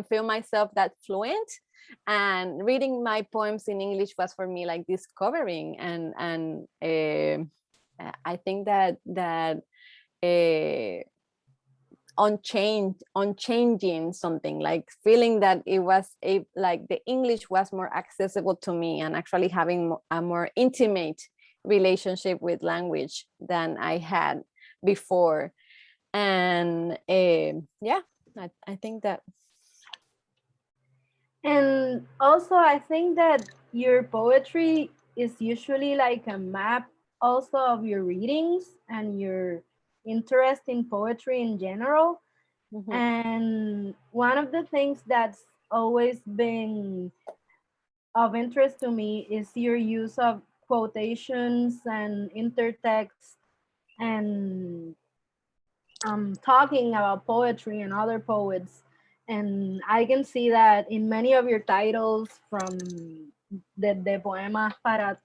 feel myself that fluent, and reading my poems in English was for me like discovering, and I think that on changing something, like feeling that it was like the English was more accessible to me, and actually having a more intimate relationship with language than I had before. And yeah, I think that. And also, I think that your poetry is usually like a map also of your readings and your interest in poetry in general. Mhm. And one of the things that's always been of interest to me is your use of quotations and intertext and talking about poetry and other poets. And I can see that in many of your titles, from the poemas para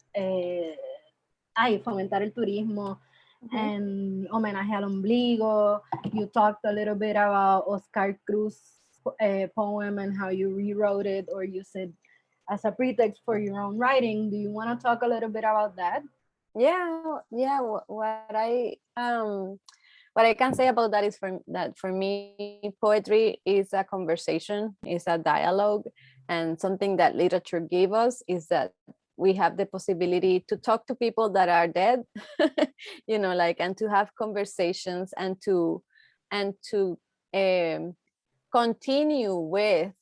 fomentar el turismo and homenaje al ombligo. You talked a little bit about Oscar Cruz's poem and how you rewrote it or use it as a pretext for your own writing. Do you want to talk a little bit about that? Yeah. What I can say about that is for me, poetry is a conversation, is a dialogue, and something that literature gave us is that we have the possibility to talk to people that are dead, you know, like, and to have conversations, and to continue with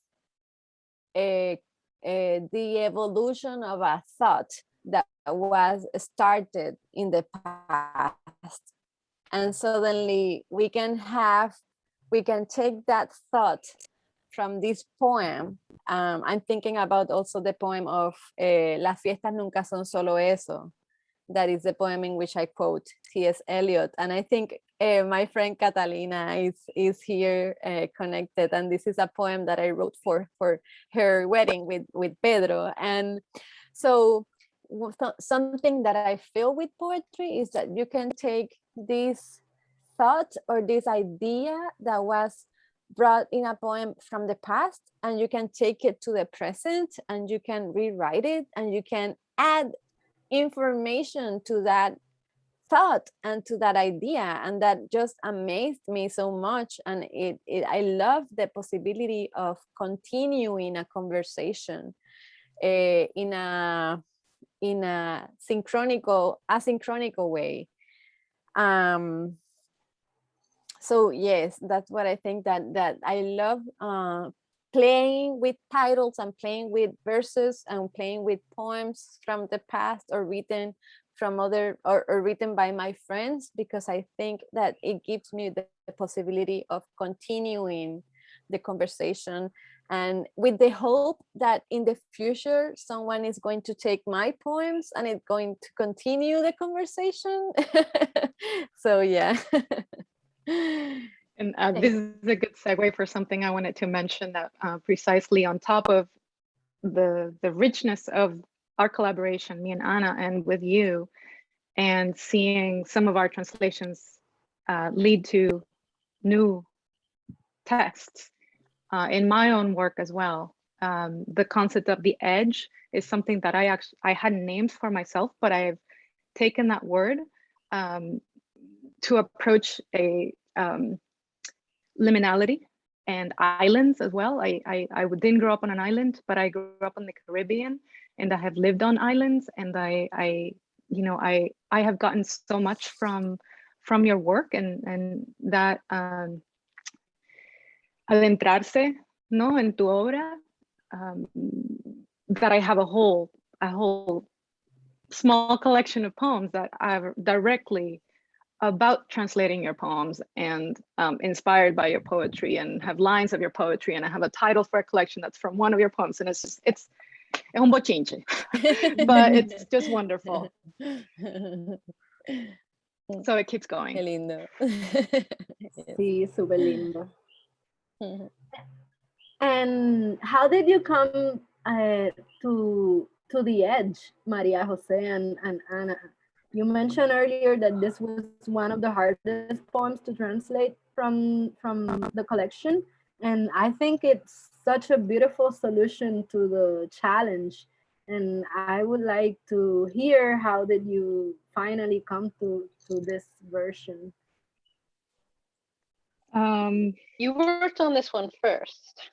the evolution of a thought that was started in the past. And suddenly we can take that thought from this poem. I'm thinking about also the poem of Las fiestas nunca son solo eso. That is the poem in which I quote T.S. Eliot. And I think my friend Catalina is here connected. And this is a poem that I wrote for her wedding with Pedro. And so something that I feel with poetry is that you can take this thought or this idea that was brought in a poem from the past, and you can take it to the present, and you can rewrite it, and you can add information to that thought and to that idea. And that just amazed me so much. And I love the possibility of continuing a conversation in a asynchronical way. So yes, that's what I think, that I love playing with titles and playing with verses and playing with poems from the past or written from other or written by my friends, because I think that it gives me the possibility of continuing the conversation, and with the hope that in the future someone is going to take my poems and it's going to continue the conversation. So yeah. And this is a good segue for something I wanted to mention, that precisely on top of the richness of our collaboration, me and Anna, and with you, and seeing some of our translations lead to new texts in my own work as well. The concept of the edge is something that I hadn't named for myself, but I've taken that word to approach a liminality and islands as well. I didn't grow up on an island, but I grew up in the Caribbean, and I have lived on islands, and I have gotten so much from your work, and that adentrarse, no, en tu obra, that I have a whole small collection of poems that are directly about translating your poems and inspired by your poetry, and have lines of your poetry, and I have a title for a collection that's from one of your poems, and it's un bochinche, but it's just wonderful. So it keeps going. Qué lindo. Sí, súper lindo. And how did you come to to the edge, Maria, Jose, and Ana. You mentioned earlier that this was one of the hardest poems to translate from the collection, and I think it's such a beautiful solution to the challenge. And I would like to hear how did you finally come to this version. You worked on this one first,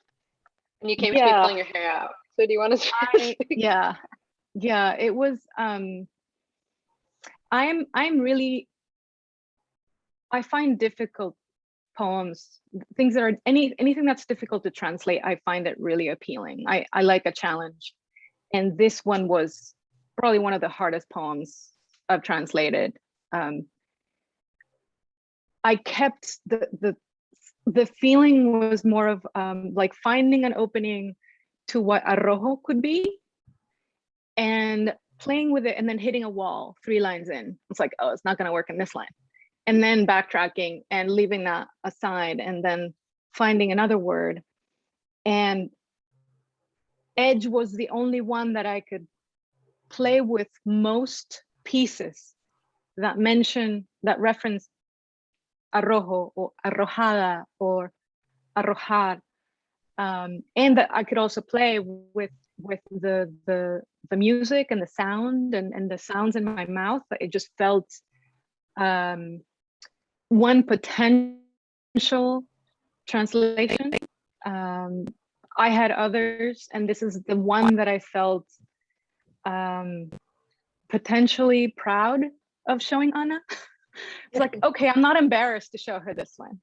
and you came to me Yeah. pulling your hair out. So do you want to? Yeah, it was. I'm really. I find difficult poems, things that are anything that's difficult to translate. I find it really appealing. I like a challenge, and this one was probably one of the hardest poems I've translated. I kept the feeling was more of like finding an opening to what arrojo could be and playing with it and then hitting a wall 3 lines in. It's like, oh, it's not going to work in this line. And then backtracking and leaving that aside and then finding another word. And edge was the only one that I could play with most pieces that reference arrojo or arrojada or arrojar, and that I could also play with the music and the sound and the sounds in my mouth. It just felt one potential translation. I had others, and this is the one that I felt potentially proud of showing Ana. It's like, okay, I'm not embarrassed to show her this one.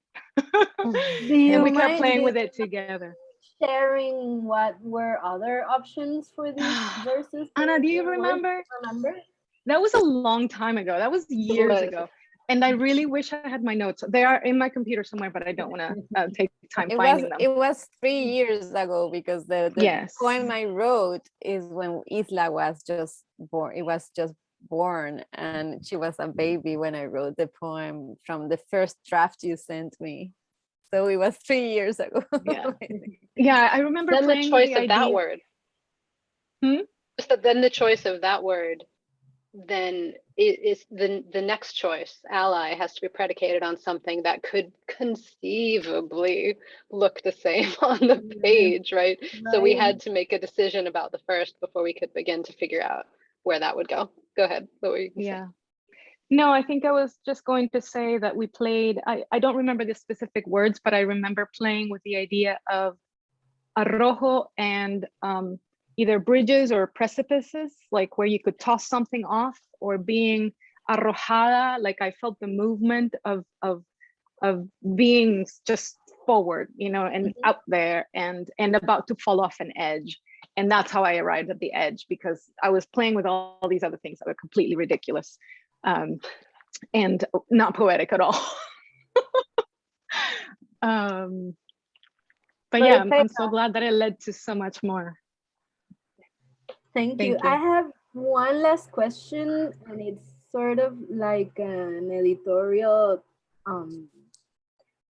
And we kept playing with it together. Sharing what were other options for these verses? Ana, do you remember? That was a long time ago. That was years ago. And I really wish I had my notes. They are in my computer somewhere, but I don't want to take time finding them. It was 3 years ago, because the Yes. poem I wrote is when Isla was just born. It was just born, and she was a baby when I wrote the poem from the first draft you sent me. So it was 3 years ago. Yeah, I remember then playing the choice with of that word. Just that then the choice of that word, then is the next choice, ally, has to be predicated on something that could conceivably look the same on the page, right? So we had to make a decision about the first before we could begin to figure out where that would go. Go ahead. What were you gonna say? No, I think I was just going to say that we played, I don't remember the specific words, but I remember playing with the idea of arrojo and either bridges or precipices, like where you could toss something off, or being arrojada, like I felt the movement of being just forward, and out there and about to fall off an edge. And that's how I arrived at the edge, because I was playing with all these other things that were completely ridiculous and not poetic at all. But yeah, I'm so glad that it led to so much more. Thank you. I have one last question, and it's sort of like an editorial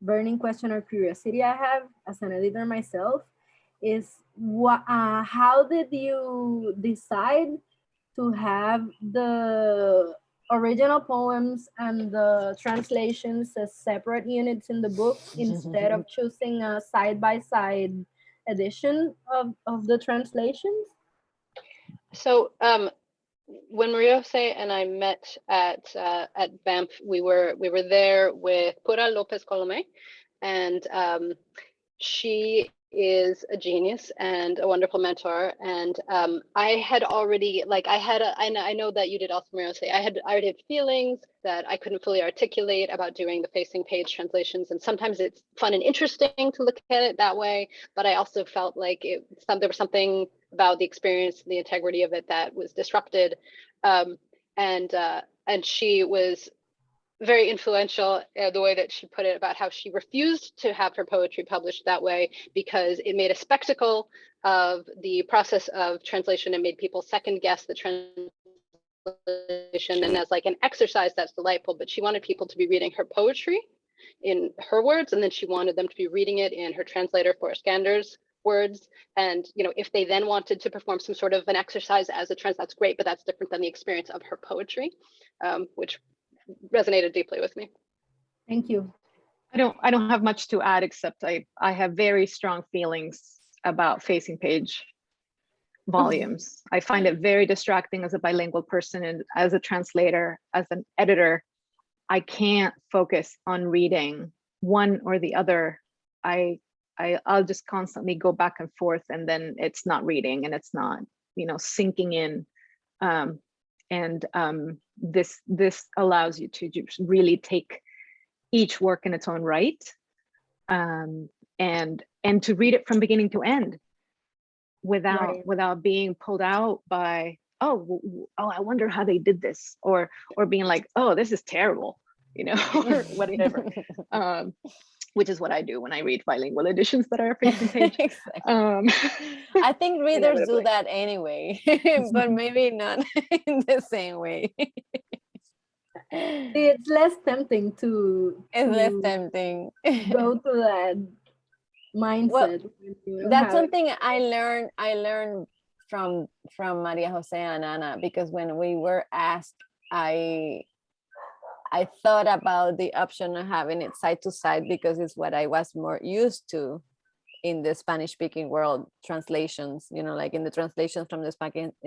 burning question or curiosity I have as an editor myself, is how did you decide to have the original poems and the translations as separate units in the book instead of choosing a side-by-side edition of the translations? So when Maria Jose and I met at Banff, we were there with Pura Lopez Colomé, and she is a genius and a wonderful mentor. And I had already, I know that you did also, Maria Jose. I already had feelings that I couldn't fully articulate about doing the facing page translations. And sometimes it's fun and interesting to look at it that way. But I also felt like there was something about the experience, the integrity of it that was disrupted. And she was very influential, the way that she put it about how she refused to have her poetry published that way because it made a spectacle of the process of translation and made people second guess the translation. And as like an exercise, that's delightful, but she wanted people to be reading her poetry in her words, and then she wanted them to be reading it in her translator Forrest Gander's words. And, you know, if they then wanted to perform some sort of an exercise as a trans, that's great, but that's different than the experience of her poetry, which resonated deeply with me. Thank you. I don't have much to add, except I have very strong feelings about facing page volumes. I find it very distracting as a bilingual person and as a translator, as an editor. I can't focus on reading one or the other. I'll just constantly go back and forth, and then it's not reading and it's not, you know, sinking in. This allows you to just really take each work in its own right, and to read it from beginning to end without being pulled out by, oh, I wonder how they did this, or being like, oh, this is terrible, you know, or whatever. Which is what I do when I read bilingual editions that are facing page. I think readers do that anyway, but maybe not in the same way. It's less tempting to less tempting. go to that mindset. Well, that's something I learned from Maria Jose and Ana, because when we were asked, I thought about the option of having it side to side, because it's what I was more used to in the Spanish speaking world, translations, you know, like in the translations from the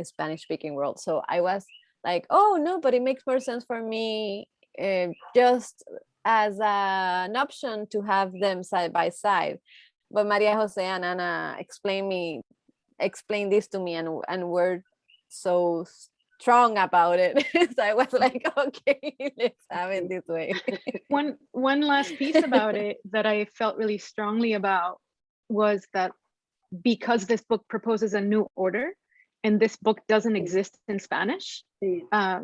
Spanish speaking world. So I was like, oh no, but it makes more sense for me just as an option to have them side by side. But Maria Jose and Ana explained this to me, and were so strong about it. So I was like, okay, let's have it this way. One last piece about it that I felt really strongly about was that because this book proposes a new order, and this book doesn't exist in Spanish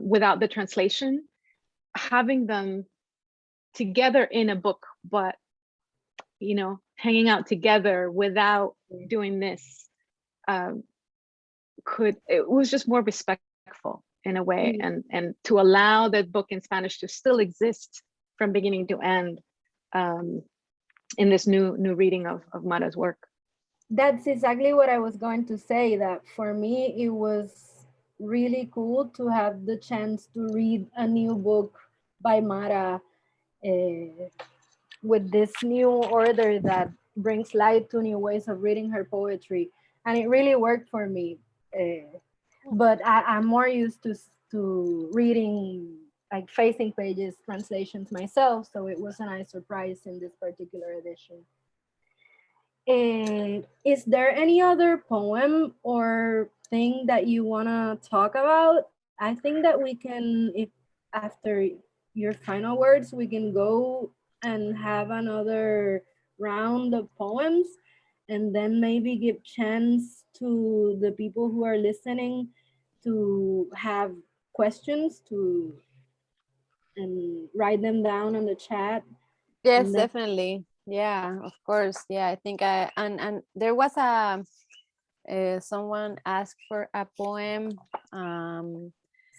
without the translation, having them together in a book, but, you know, hanging out together without doing this, it was just more respectful in a way, and to allow that book in Spanish to still exist from beginning to end in this new reading of Mara's work. That's exactly what I was going to say, that for me it was really cool to have the chance to read a new book by Mara with this new order that brings light to new ways of reading her poetry, and it really worked for me. But I'm more used to reading like facing pages translations myself, so it was a nice surprise in this particular edition. Is there any other poem or thing that you want to talk about? I think that we can, if after your final words, we can go and have another round of poems, and then maybe give chance to the people who are listening to have questions and write them down on the chat. Yes, definitely. Yeah, of course. Yeah, I think and there was someone asked for a poem.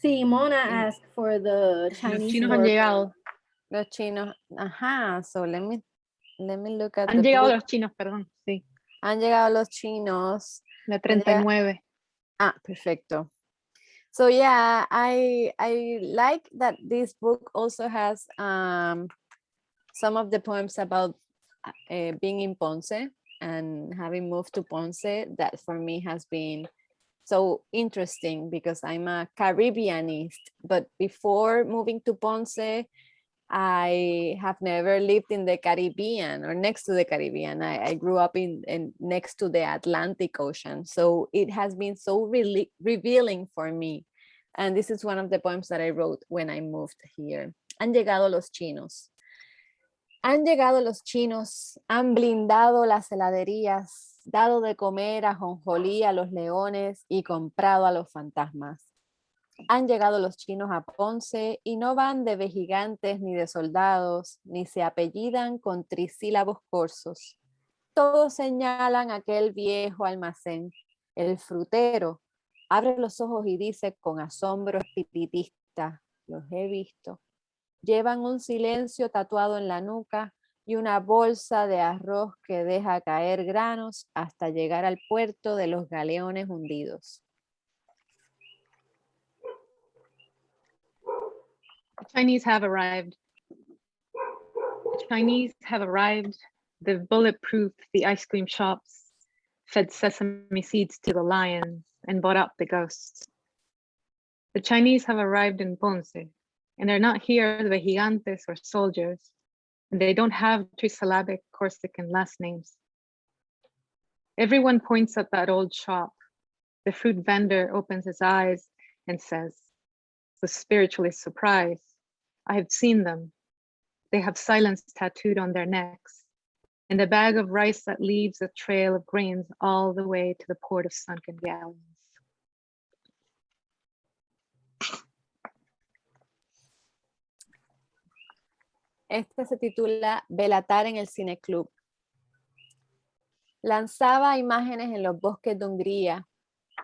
Sí, Mona asked for the Chinese. Los chinos han llegado. Los chinos, so let me look at Han llegado los chinos, perdón, sí. Han llegado los chinos. La 39. Perfecto. So yeah, I like that this book also has some of the poems about being in Ponce and having moved to Ponce. That for me has been so interesting, because I'm a Caribbeanist, but before moving to Ponce, I have never lived in the Caribbean or next to the Caribbean. I grew up in next to the Atlantic Ocean. So it has been so really revealing for me. And this is one of the poems that I wrote when I moved here. Han llegado los chinos. Han llegado los chinos, han blindado las heladerías, dado de comer a jonjolí a los leones y comprado a los fantasmas. Han llegado los chinos a Ponce y no van de vejigantes ni de soldados, ni se apellidan con trisílabos corsos. Todos señalan aquel viejo almacén. El frutero abre los ojos y dice con asombro espiritista: los he visto. Llevan un silencio tatuado en la nuca, y una bolsa de arroz que deja caer granos hasta llegar al puerto de los galeones hundidos. The Chinese have arrived. The Chinese have arrived. They've bulletproofed the ice cream shops, fed sesame seeds to the lions, and bought up the ghosts. The Chinese have arrived in Ponce, and they're not here as vigilantes or soldiers, and they don't have trisyllabic Corsican last names. Everyone points at that old shop. The fruit vendor opens his eyes and says, with spiritually surprised, I have seen them. They have silence tattooed on their necks, and a bag of rice that leaves a trail of grains all the way to the port of sunken gallons. Este se titula Velatar en el Cineclub. Lanzaba imágenes en los bosques de Hungría,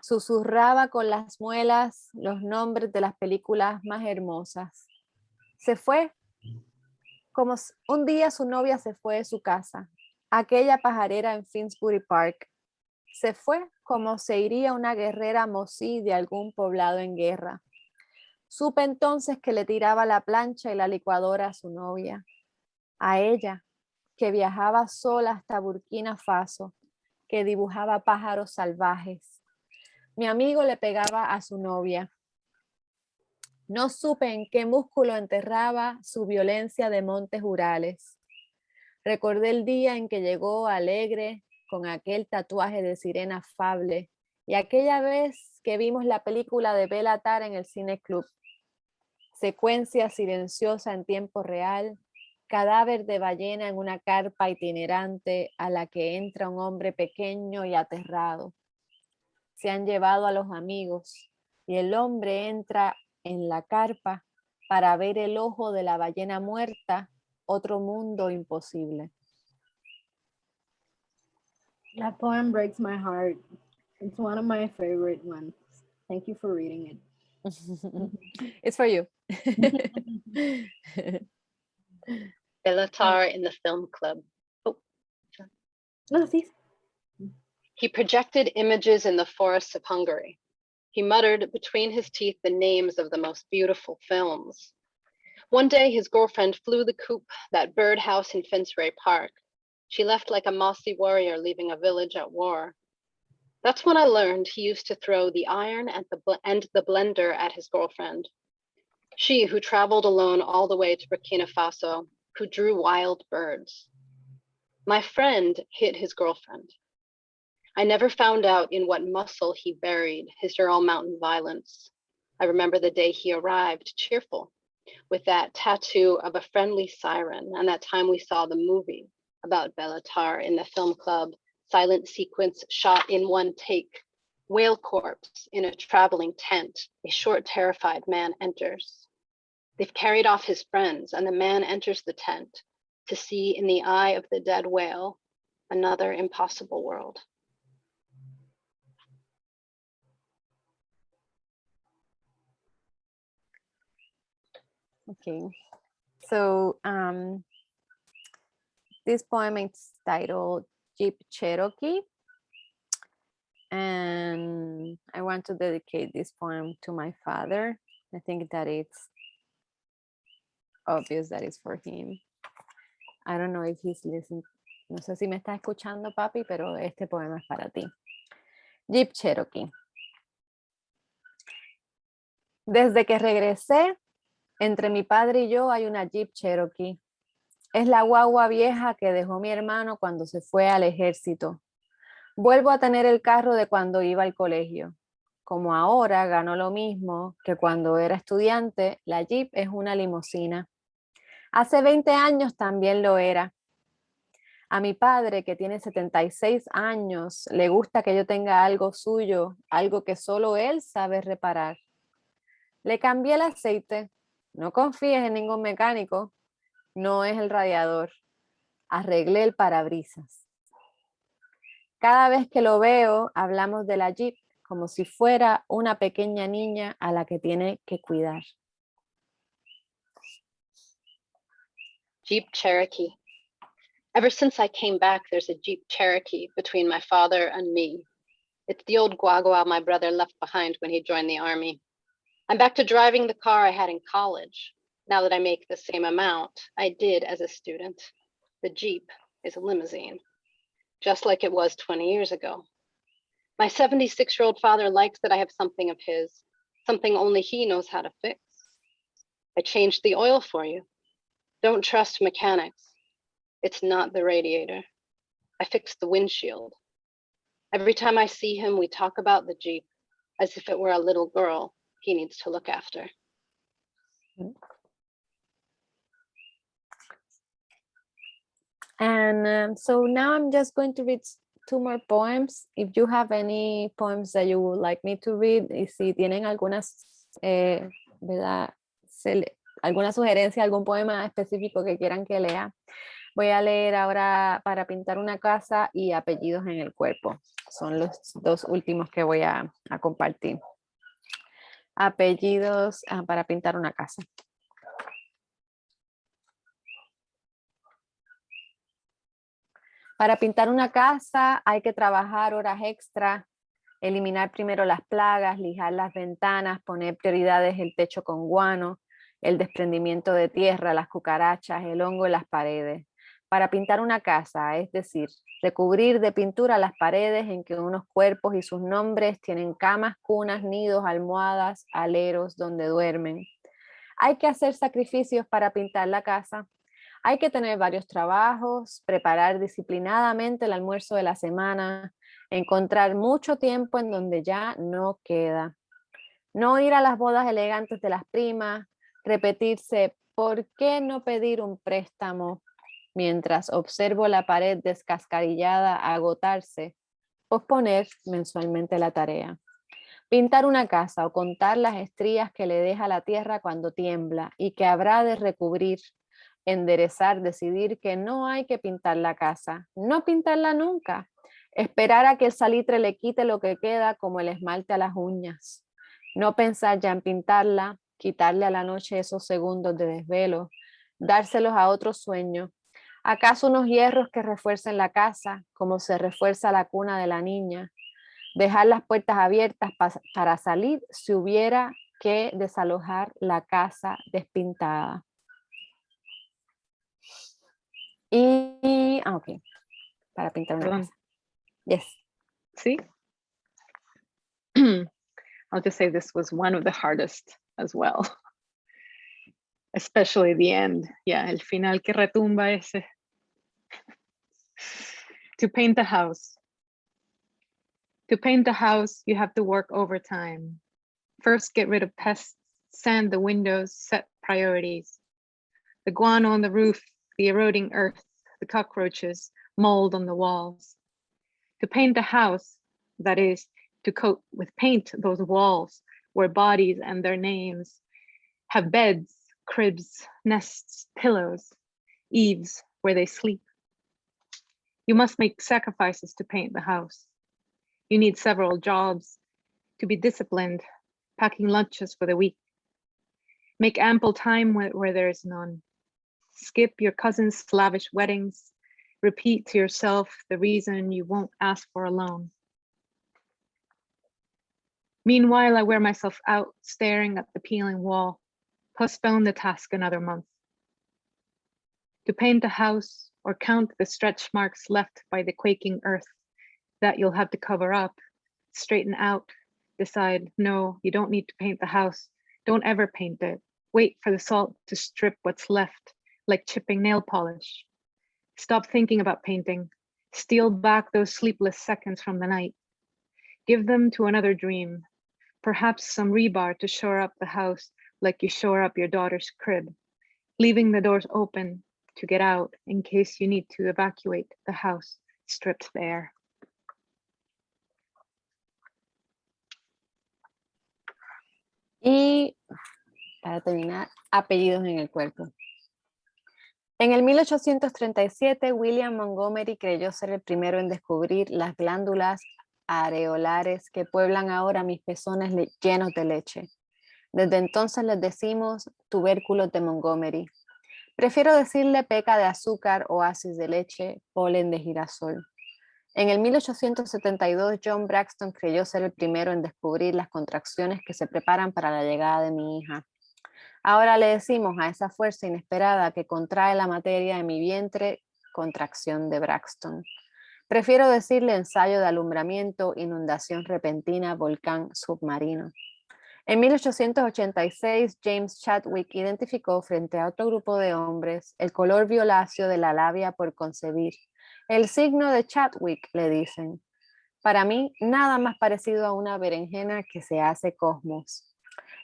susurraba con las muelas los nombres de las películas más hermosas. Se fue como un día su novia se fue de su casa, aquella pajarera en Finsbury Park. Se fue como se iría una guerrera mosí de algún poblado en guerra. Supe entonces que le tiraba la plancha y la licuadora a su novia, a ella, que viajaba sola hasta Burkina Faso, que dibujaba pájaros salvajes. Mi amigo le pegaba a su novia. No supe en qué músculo enterraba su violencia de montes Urales. Recordé el día en que llegó alegre con aquel tatuaje de sirena afable y aquella vez que vimos la película de Velatar en el Cineclub. Secuencia silenciosa en tiempo real, cadáver de ballena en una carpa itinerante a la que entra un hombre pequeño y aterrado. Se han llevado a los amigos y el hombre entra en la carpa para ver el ojo de la ballena muerta, otro mundo imposible. That poem breaks my heart. It's one of my favorite ones. Thank you for reading it. It's for you. Belatar in the film club. Oh, No, sí. he projected images in the forests of Hungary. He muttered between his teeth the names of the most beautiful films. One day, his girlfriend flew the coop, that birdhouse in Finsbury Park. She left like a mossy warrior leaving a village at war. That's when I learned he used to throw the iron and the blender at his girlfriend. She, who traveled alone all the way to Burkina Faso, who drew wild birds. My friend hit his girlfriend. I never found out in what muscle he buried his Ural Mountain violence. I remember the day he arrived, cheerful, with that tattoo of a friendly siren, and that time we saw the movie about Belatar in the film club, silent sequence shot in one take, whale corpse in a traveling tent, a short, terrified man enters. They've carried off his friends, and the man enters the tent to see in the eye of the dead whale another impossible world. Okay, so this poem is titled Jeep Cherokee, and I want to dedicate this poem to my father. I think that it's obvious that it's for him. I don't know if he's listening. No sé si me está escuchando, papi, pero este poema es para ti. Jeep Cherokee. Desde que regresé, entre mi padre y yo hay una Jeep Cherokee. Es la guagua vieja que dejó mi hermano cuando se fue al ejército. Vuelvo a tener el carro de cuando iba al colegio. Como ahora gano lo mismo que cuando era estudiante, la Jeep es una limusina. Hace 20 años también lo era. A mi padre, que tiene 76 años, le gusta que yo tenga algo suyo, algo que solo él sabe reparar. Le cambié el aceite. No confíes en ningún mecánico. No es el radiador. Arreglé el parabrisas. Cada vez que lo veo, hablamos de la Jeep como si fuera una pequeña niña a la que tiene que cuidar. Jeep Cherokee. Ever since I came back, there's a Jeep Cherokee between my father and me. It's the old guagua my brother left behind when he joined the army. I'm back to driving the car I had in college. Now that I make the same amount I did as a student, the Jeep is a limousine, just like it was 20 years ago. My 76-year-old father likes that I have something of his, something only he knows how to fix. I changed the oil for you. Don't trust mechanics. It's not the radiator. I fixed the windshield. Every time I see him, we talk about the Jeep as if it were a little girl he needs to look after. And so now I'm just going to read 2 more poems. If you have any poems that you would like me to read, y si tienen algunas, ¿verdad? Alguna sugerencia, algún poema específico que quieran que lea. Voy a leer ahora Para pintar una casa y Apellidos en el cuerpo. Son los 2 últimos que voy a compartir. Apellidos para pintar una casa. Para pintar una casa hay que trabajar horas extra, eliminar primero las plagas, lijar las ventanas, poner prioridades el techo con guano, el desprendimiento de tierra, las cucarachas, el hongo en las paredes. Para pintar una casa, es decir, recubrir de pintura las paredes en que unos cuerpos y sus nombres tienen camas, cunas, nidos, almohadas, aleros donde duermen. Hay que hacer sacrificios para pintar la casa. Hay que tener varios trabajos, preparar disciplinadamente el almuerzo de la semana, encontrar mucho tiempo en donde ya no queda. No ir a las bodas elegantes de las primas, repetirse, ¿por qué no pedir un préstamo? Mientras observo la pared descascarillada agotarse, posponer mensualmente la tarea. Pintar una casa o contar las estrías que le deja la tierra cuando tiembla y que habrá de recubrir. Enderezar, decidir que no hay que pintar la casa, no pintarla nunca, esperar a que el salitre le quite lo que queda como el esmalte a las uñas, no pensar ya en pintarla, quitarle a la noche esos segundos de desvelo, dárselos a otro sueño, acaso unos hierros que refuercen la casa como se refuerza la cuna de la niña, dejar las puertas abiertas para salir si hubiera que desalojar la casa despintada. Y, ok, para pintar una casa. Yes. See? I'll just say this was one of the hardest as well. Especially the end. Yeah, el final que retumba ese. To paint a house. To paint a house, you have to work overtime. First, get rid of pests, sand the windows, set priorities. The guano on the roof, the eroding earth, the cockroaches, mold on the walls. To paint a house, that is, to coat with paint those walls where bodies and their names have beds, cribs, nests, pillows, eaves where they sleep. You must make sacrifices to paint the house. You need several jobs, to be disciplined, packing lunches for the week. Make ample time where there is none. Skip your cousin's lavish weddings. Repeat to yourself the reason you won't ask for a loan. Meanwhile, I wear myself out, staring at the peeling wall. Postpone the task another month. To paint a house or count the stretch marks left by the quaking earth that you'll have to cover up, straighten out, decide, no, you don't need to paint the house. Don't ever paint it. Wait for the salt to strip what's left, like chipping nail polish. Stop thinking about painting. Steal back those sleepless seconds from the night. Give them to another dream. Perhaps some rebar to shore up the house like you shore up your daughter's crib, leaving the doors open to get out in case you need to evacuate the house stripped bare. Y para terminar, apellidos en el cuerpo. En el 1837, William Montgomery creyó ser el primero en descubrir las glándulas areolares que pueblan ahora mis pezones llenos de leche. Desde entonces les decimos tubérculos de Montgomery. Prefiero decirle peca de azúcar, oasis de leche, polen de girasol. En el 1872, John Braxton creyó ser el primero en descubrir las contracciones que se preparan para la llegada de mi hija. Ahora le decimos a esa fuerza inesperada que contrae la materia de mi vientre, contracción de Braxton. Prefiero decirle ensayo de alumbramiento, inundación repentina, volcán submarino. En 1886, James Chadwick identificó frente a otro grupo de hombres el color violáceo de la labia por concebir. El signo de Chadwick, le dicen. Para mí, nada más parecido a una berenjena que se hace cosmos.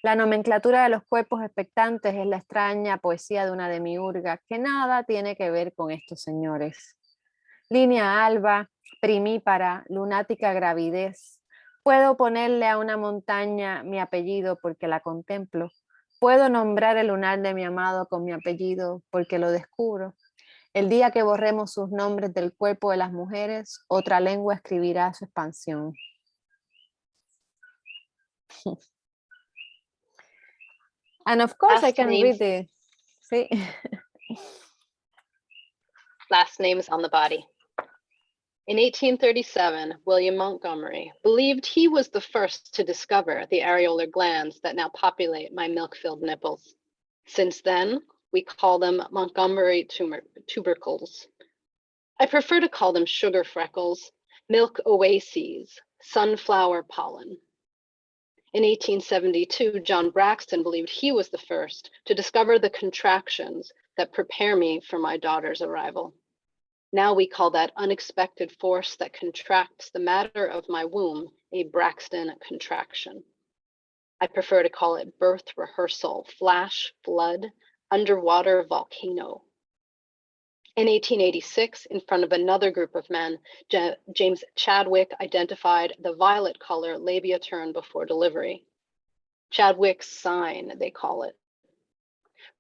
La nomenclatura de los cuerpos expectantes es la extraña poesía de una demiurga que nada tiene que ver con estos señores. Línea alba, primípara, lunática gravidez. Puedo ponerle a una montaña mi apellido porque la contemplo. Puedo nombrar el lunar de mi amado con mi apellido porque lo descubro. El día que borremos sus nombres del cuerpo de las mujeres, otra lengua escribirá su expansión. And of course I can read it. Sí. Last names on the body. In 1837, William Montgomery believed he was the first to discover the areolar glands that now populate my milk-filled nipples. Since then, we call them Montgomery tubercles. I prefer to call them sugar freckles, milk oases, sunflower pollen. In 1872, John Braxton believed he was the first to discover the contractions that prepare me for my daughter's arrival. Now we call that unexpected force that contracts the matter of my womb a Braxton contraction. I prefer to call it birth rehearsal, flash, flood, underwater volcano. In 1886, in front of another group of men, James Chadwick identified the violet color labia turn before delivery. Chadwick's sign, they call it.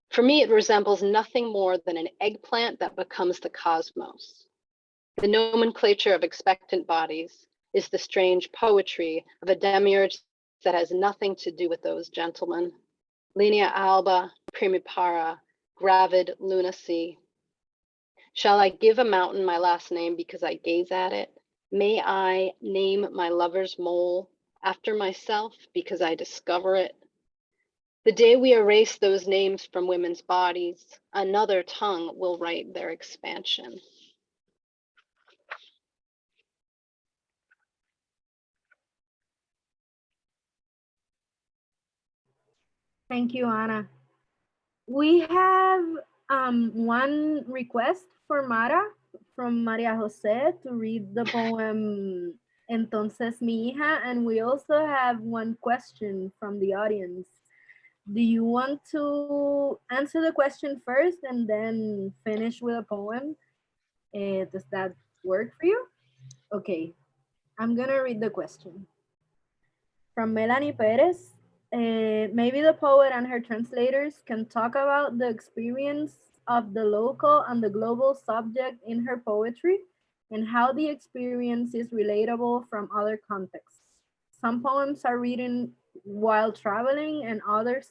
For me, it resembles nothing more than an eggplant that becomes the cosmos. The nomenclature of expectant bodies is the strange poetry of a demiurge that has nothing to do with those gentlemen. Linea alba, primipara, gravid lunacy. Shall I give a mountain my last name because I gaze at it? May I name my lover's mole after myself because I discover it? The day we erase those names from women's bodies, another tongue will write their expansion. Thank you, Ana. We have one request for Mara from María José to read the poem Entonces mi hija, and we also have one question from the audience. Do you want to answer the question first and then finish with a poem? Does that work for you? Okay, I'm gonna read the question. From Melanie Perez. Maybe the poet and her translators can talk about the experience of the local and the global subject in her poetry and how the experience is relatable from other contexts. Some poems are written while traveling and others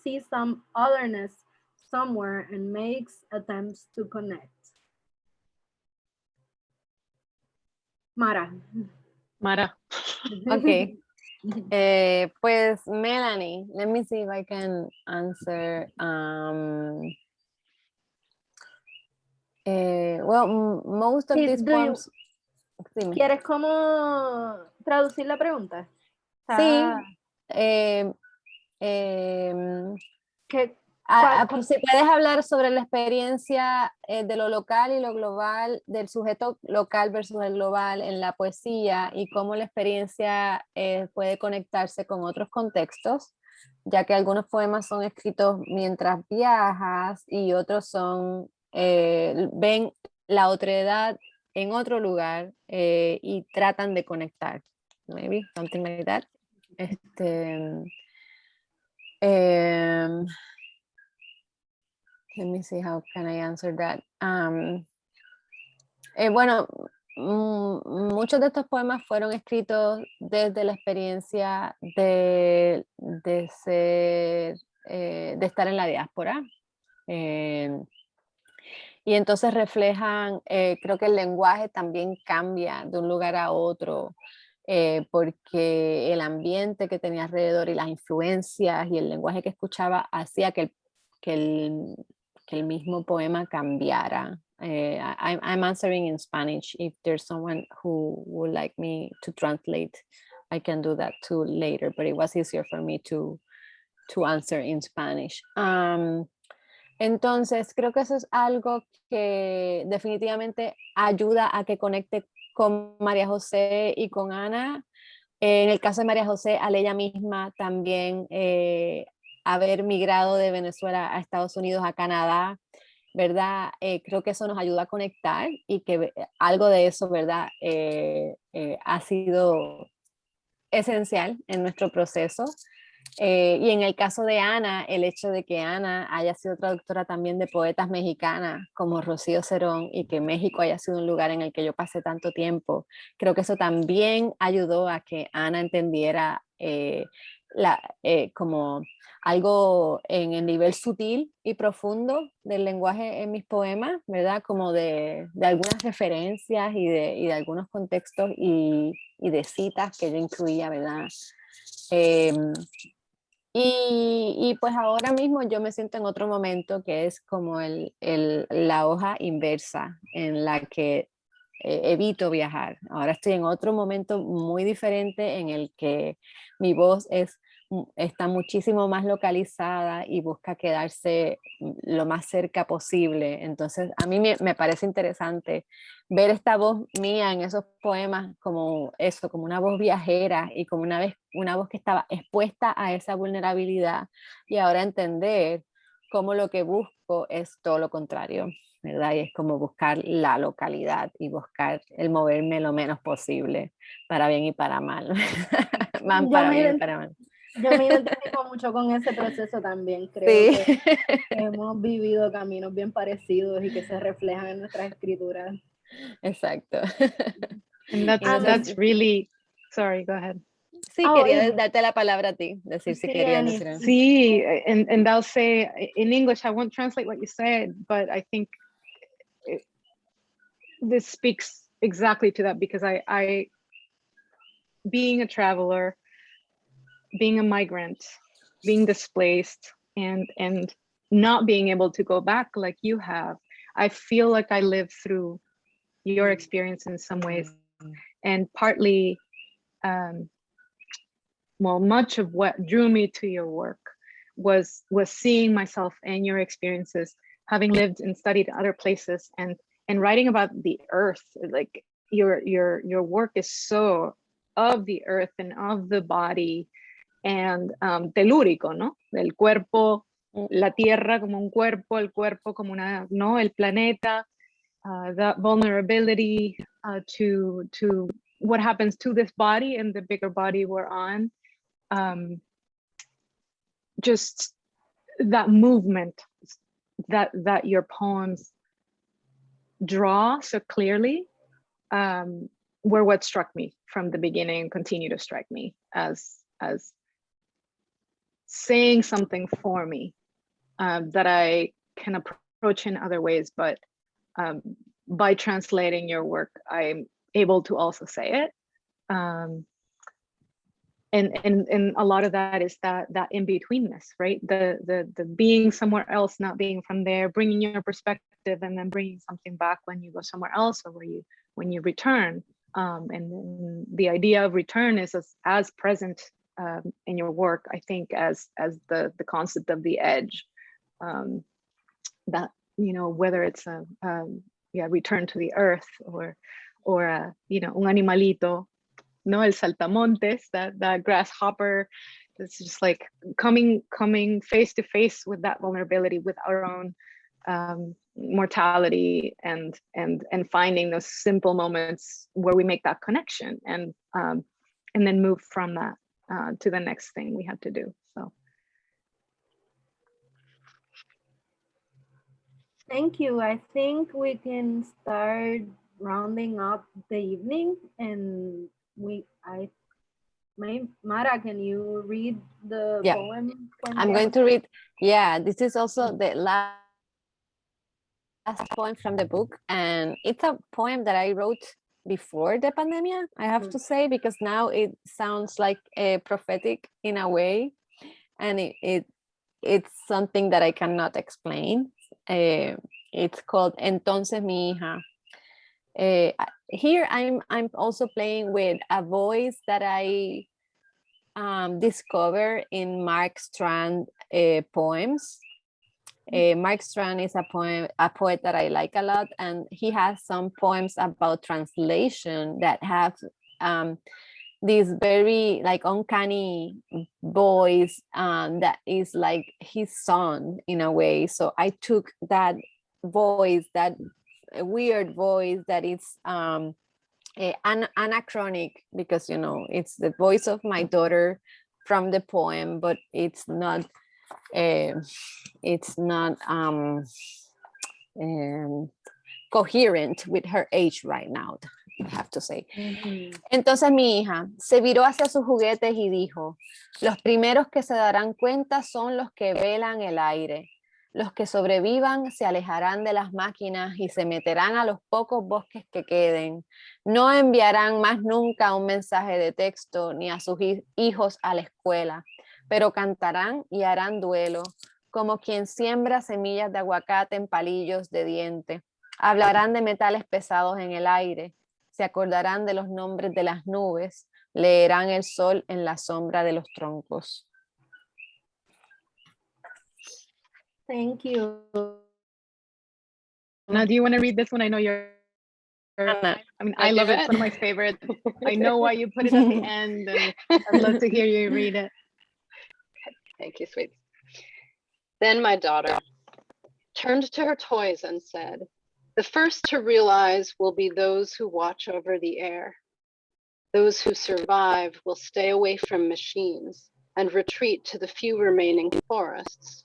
see some otherness somewhere and makes attempts to connect. Mara. Okay. Pues Melanie, let me see if I can answer. Well, most of these poems. ¿Quieres como traducir la pregunta? Sí. Si puedes hablar sobre la experiencia de lo local y lo global, del sujeto local versus el global en la poesía y cómo la experiencia puede conectarse con otros contextos, ya que algunos poemas son escritos mientras viajas y otros son, ven la otredad en otro lugar y tratan de conectar. Maybe something like that. Let me see how can I answer that. Bueno, muchos de estos poemas fueron escritos desde la experiencia de ser de estar en la diáspora. Y entonces reflejan, creo que el lenguaje también cambia de un lugar a otro, porque el ambiente que tenía alrededor y las influencias y el lenguaje que escuchaba hacía que el mismo poema cambiara. I'm answering in Spanish. If there's someone who would like me to translate, I can do that too later, but it was easier for me to answer in Spanish. Entonces, creo que eso es algo que definitivamente ayuda a que conecte con María José y con Ana. En el caso de María José, al ella misma también haber migrado de Venezuela a Estados Unidos, a Canadá, ¿verdad? Creo que eso nos ayuda a conectar y que algo de eso, ¿verdad? Ha sido esencial en nuestro proceso. Y en el caso de Ana, el hecho de que Ana haya sido traductora también de poetas mexicanas como Rocío Cerón y que México haya sido un lugar en el que yo pasé tanto tiempo, creo que eso también ayudó a que Ana entendiera como algo en el nivel sutil y profundo del lenguaje en mis poemas, ¿verdad? Como de algunas referencias y de algunos contextos y de citas que yo incluía, ¿verdad? Y pues ahora mismo yo me siento en otro momento que es como la hoja inversa en la que evito viajar. Ahora estoy en otro momento muy diferente en el que mi voz está muchísimo más localizada y busca quedarse lo más cerca posible. Entonces a mí me parece interesante ver esta voz mía en esos poemas como eso, como una voz viajera y como una voz que estaba expuesta a esa vulnerabilidad, y ahora entender cómo lo que busco es todo lo contrario, ¿verdad? Y es como buscar la localidad y buscar el moverme lo menos posible, para bien y para mal. Más para bien y para mal. Yo me identifico mucho con ese proceso también. Creo Sí. que hemos vivido caminos bien parecidos y que se reflejan en nuestras escrituras. Exacto. And that's really, sorry, go ahead. Sí, quería darte la palabra a ti, decir si querías decir algo. Sí, and I'll say in English, I won't translate what you said, but I think this speaks exactly to that, because I being a traveler, being a migrant, being displaced, and not being able to go back like you have, I feel like I lived through your experience in some ways. And partly, well, much of what drew me to your work was seeing myself and your experiences, having lived and studied other places, and writing about the earth. Like your work is so of the earth and of the body, and telúrico, ¿no? Del cuerpo, la tierra como un cuerpo, el cuerpo como una, ¿no? El planeta, that vulnerability to what happens to this body and the bigger body we're on. Just that movement that your poems draw so clearly were what struck me from the beginning and continue to strike me as saying something for me that I can approach in other ways, but by translating your work, I'm able to also say it. And a lot of that is that in-betweenness, right? The being somewhere else, not being from there, bringing your perspective, and then bringing something back when you go somewhere else, or when you return. And the idea of return is as present in your work, I think, as the concept of the edge. That, you know, whether it's a return to the earth, or you know, un animalito, no, el saltamontes, that grasshopper. It's just like coming face to face with that vulnerability, with our own mortality, and finding those simple moments where we make that connection, and then move from that to the next thing we have to do. So thank you. I think we can start rounding up the evening, and Mara, can you read the Yeah. poem. I'm going to read. Yeah, this is also the last poem from the book, and it's a poem that I wrote before the pandemic, I have to say, because now it sounds like a prophetic in a way, and it's something that I cannot explain. It's called Entonces mi hija. Here I'm also playing with a voice that I discovered in Mark Strand poems. Mark Strand is a poet that I like a lot, and he has some poems about translation that have this very like uncanny voice that is like his son in a way. So I took that voice, that weird voice that is anachronic, because it's the voice of my daughter from the poem, but it's not coherent with her age right now, I have to say. Entonces mi hija se viró hacia sus juguetes y dijo: los primeros que se darán cuenta son los que velan el aire. Los que sobrevivan se alejarán de las máquinas y se meterán a los pocos bosques que queden. No enviarán más nunca un mensaje de texto ni a sus hijos a la escuela, pero cantarán y harán duelo, como quien siembra semillas de aguacate en palillos de diente. Hablarán de metales pesados en el aire, se acordarán de los nombres de las nubes, leerán el sol en la sombra de los troncos. Thank you. Now, do you want to read this one? I know you're. Anna. I mean, I love it. It's one of my favorites. I know why you put it at the end, and I'd love to hear you read it. Thank you, sweet. Then my daughter turned to her toys and said, the first to realize will be those who watch over the air. Those who survive will stay away from machines and retreat to the few remaining forests.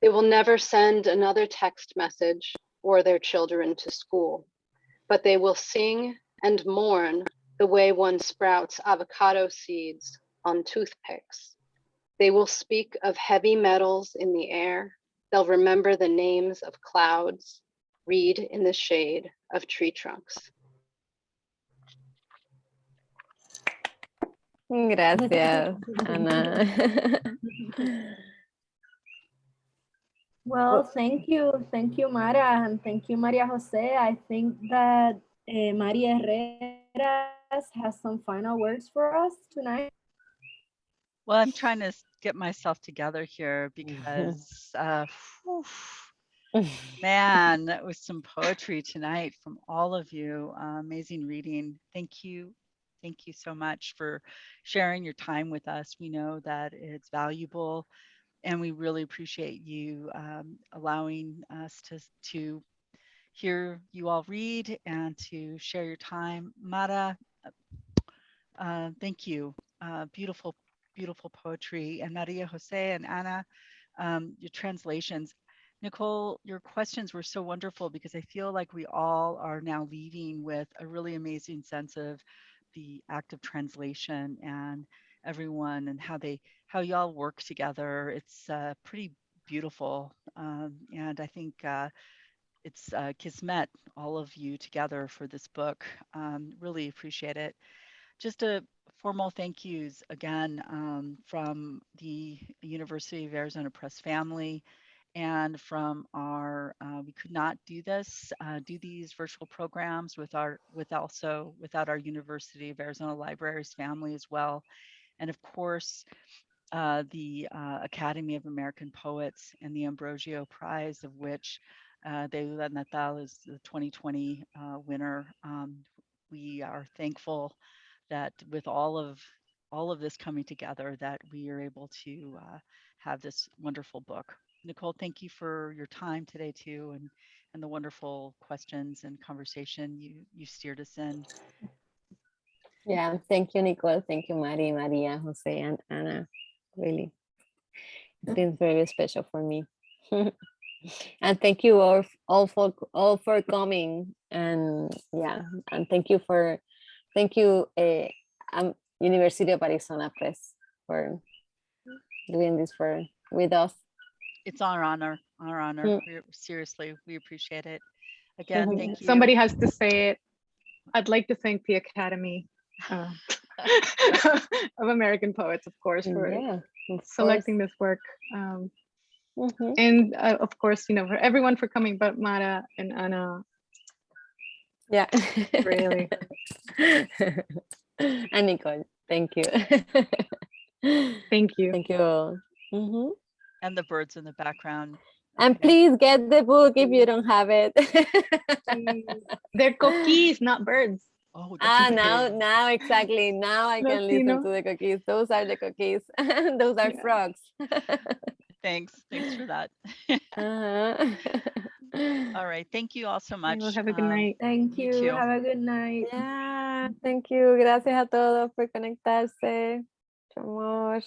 They will never send another text message or their children to school, but they will sing and mourn the way one sprouts avocado seeds on toothpicks. They will speak of heavy metals in the air. They'll remember the names of clouds, read in the shade of tree trunks. Gracias, Ana. Well, thank you, Mara, and thank you, Maria Jose. I think that Maria Herrera has some final words for us tonight. Well, I'm trying to get myself together here because, man, that was some poetry tonight from all of you. Amazing reading. Thank you. Thank you so much for sharing your time with us. We know that it's valuable, and we really appreciate you allowing us to hear you all read and to share your time. Mara, thank you. Beautiful, beautiful poetry. And Maria Jose and Ana, your translations. Nicole, your questions were so wonderful because I feel like we all are now leaving with a really amazing sense of the act of translation and everyone and how y'all work together. It's pretty beautiful. And I think it's kismet, all of you together for this book. Really appreciate it. Just a formal thank yous again from the University of Arizona Press family and from our, we could not do these virtual programs without our University of Arizona Libraries family as well. And of course, the Academy of American Poets and the Ambroggio Prize, of which Deuda Natal is the 2020 winner. We are thankful that with all of this coming together, that we are able to have this wonderful book. Nicole, thank you for your time today too, and the wonderful questions and conversation you steered us in. Yeah, thank you, Nicole. Thank you, Maria, Jose, and Ana. Really, it's been very special for me. And thank you all for coming. And yeah, and thank you University of Arizona Press for doing this with us. It's our honor, our honor. Mm. Seriously, we appreciate it. Again, thank you. Somebody has to say it. I'd like to thank the Academy of American Poets, of course, for selecting this work. And of course, you know, for everyone for coming, but Mara and Anna. Yeah. Really. And Nicole, thank you. Thank you. Thank you all. And the birds in the background. And please get the book if you don't have it. They're cookies, not birds. Oh, now exactly. Now I can listen to the cookies. Those are the cookies. Those are frogs. Thanks for that. All right, thank you all so much. Well, have a good night. Thank you. too. Have a good night. Yeah, thank you. Gracias a todos por conectarse. Mucho amor.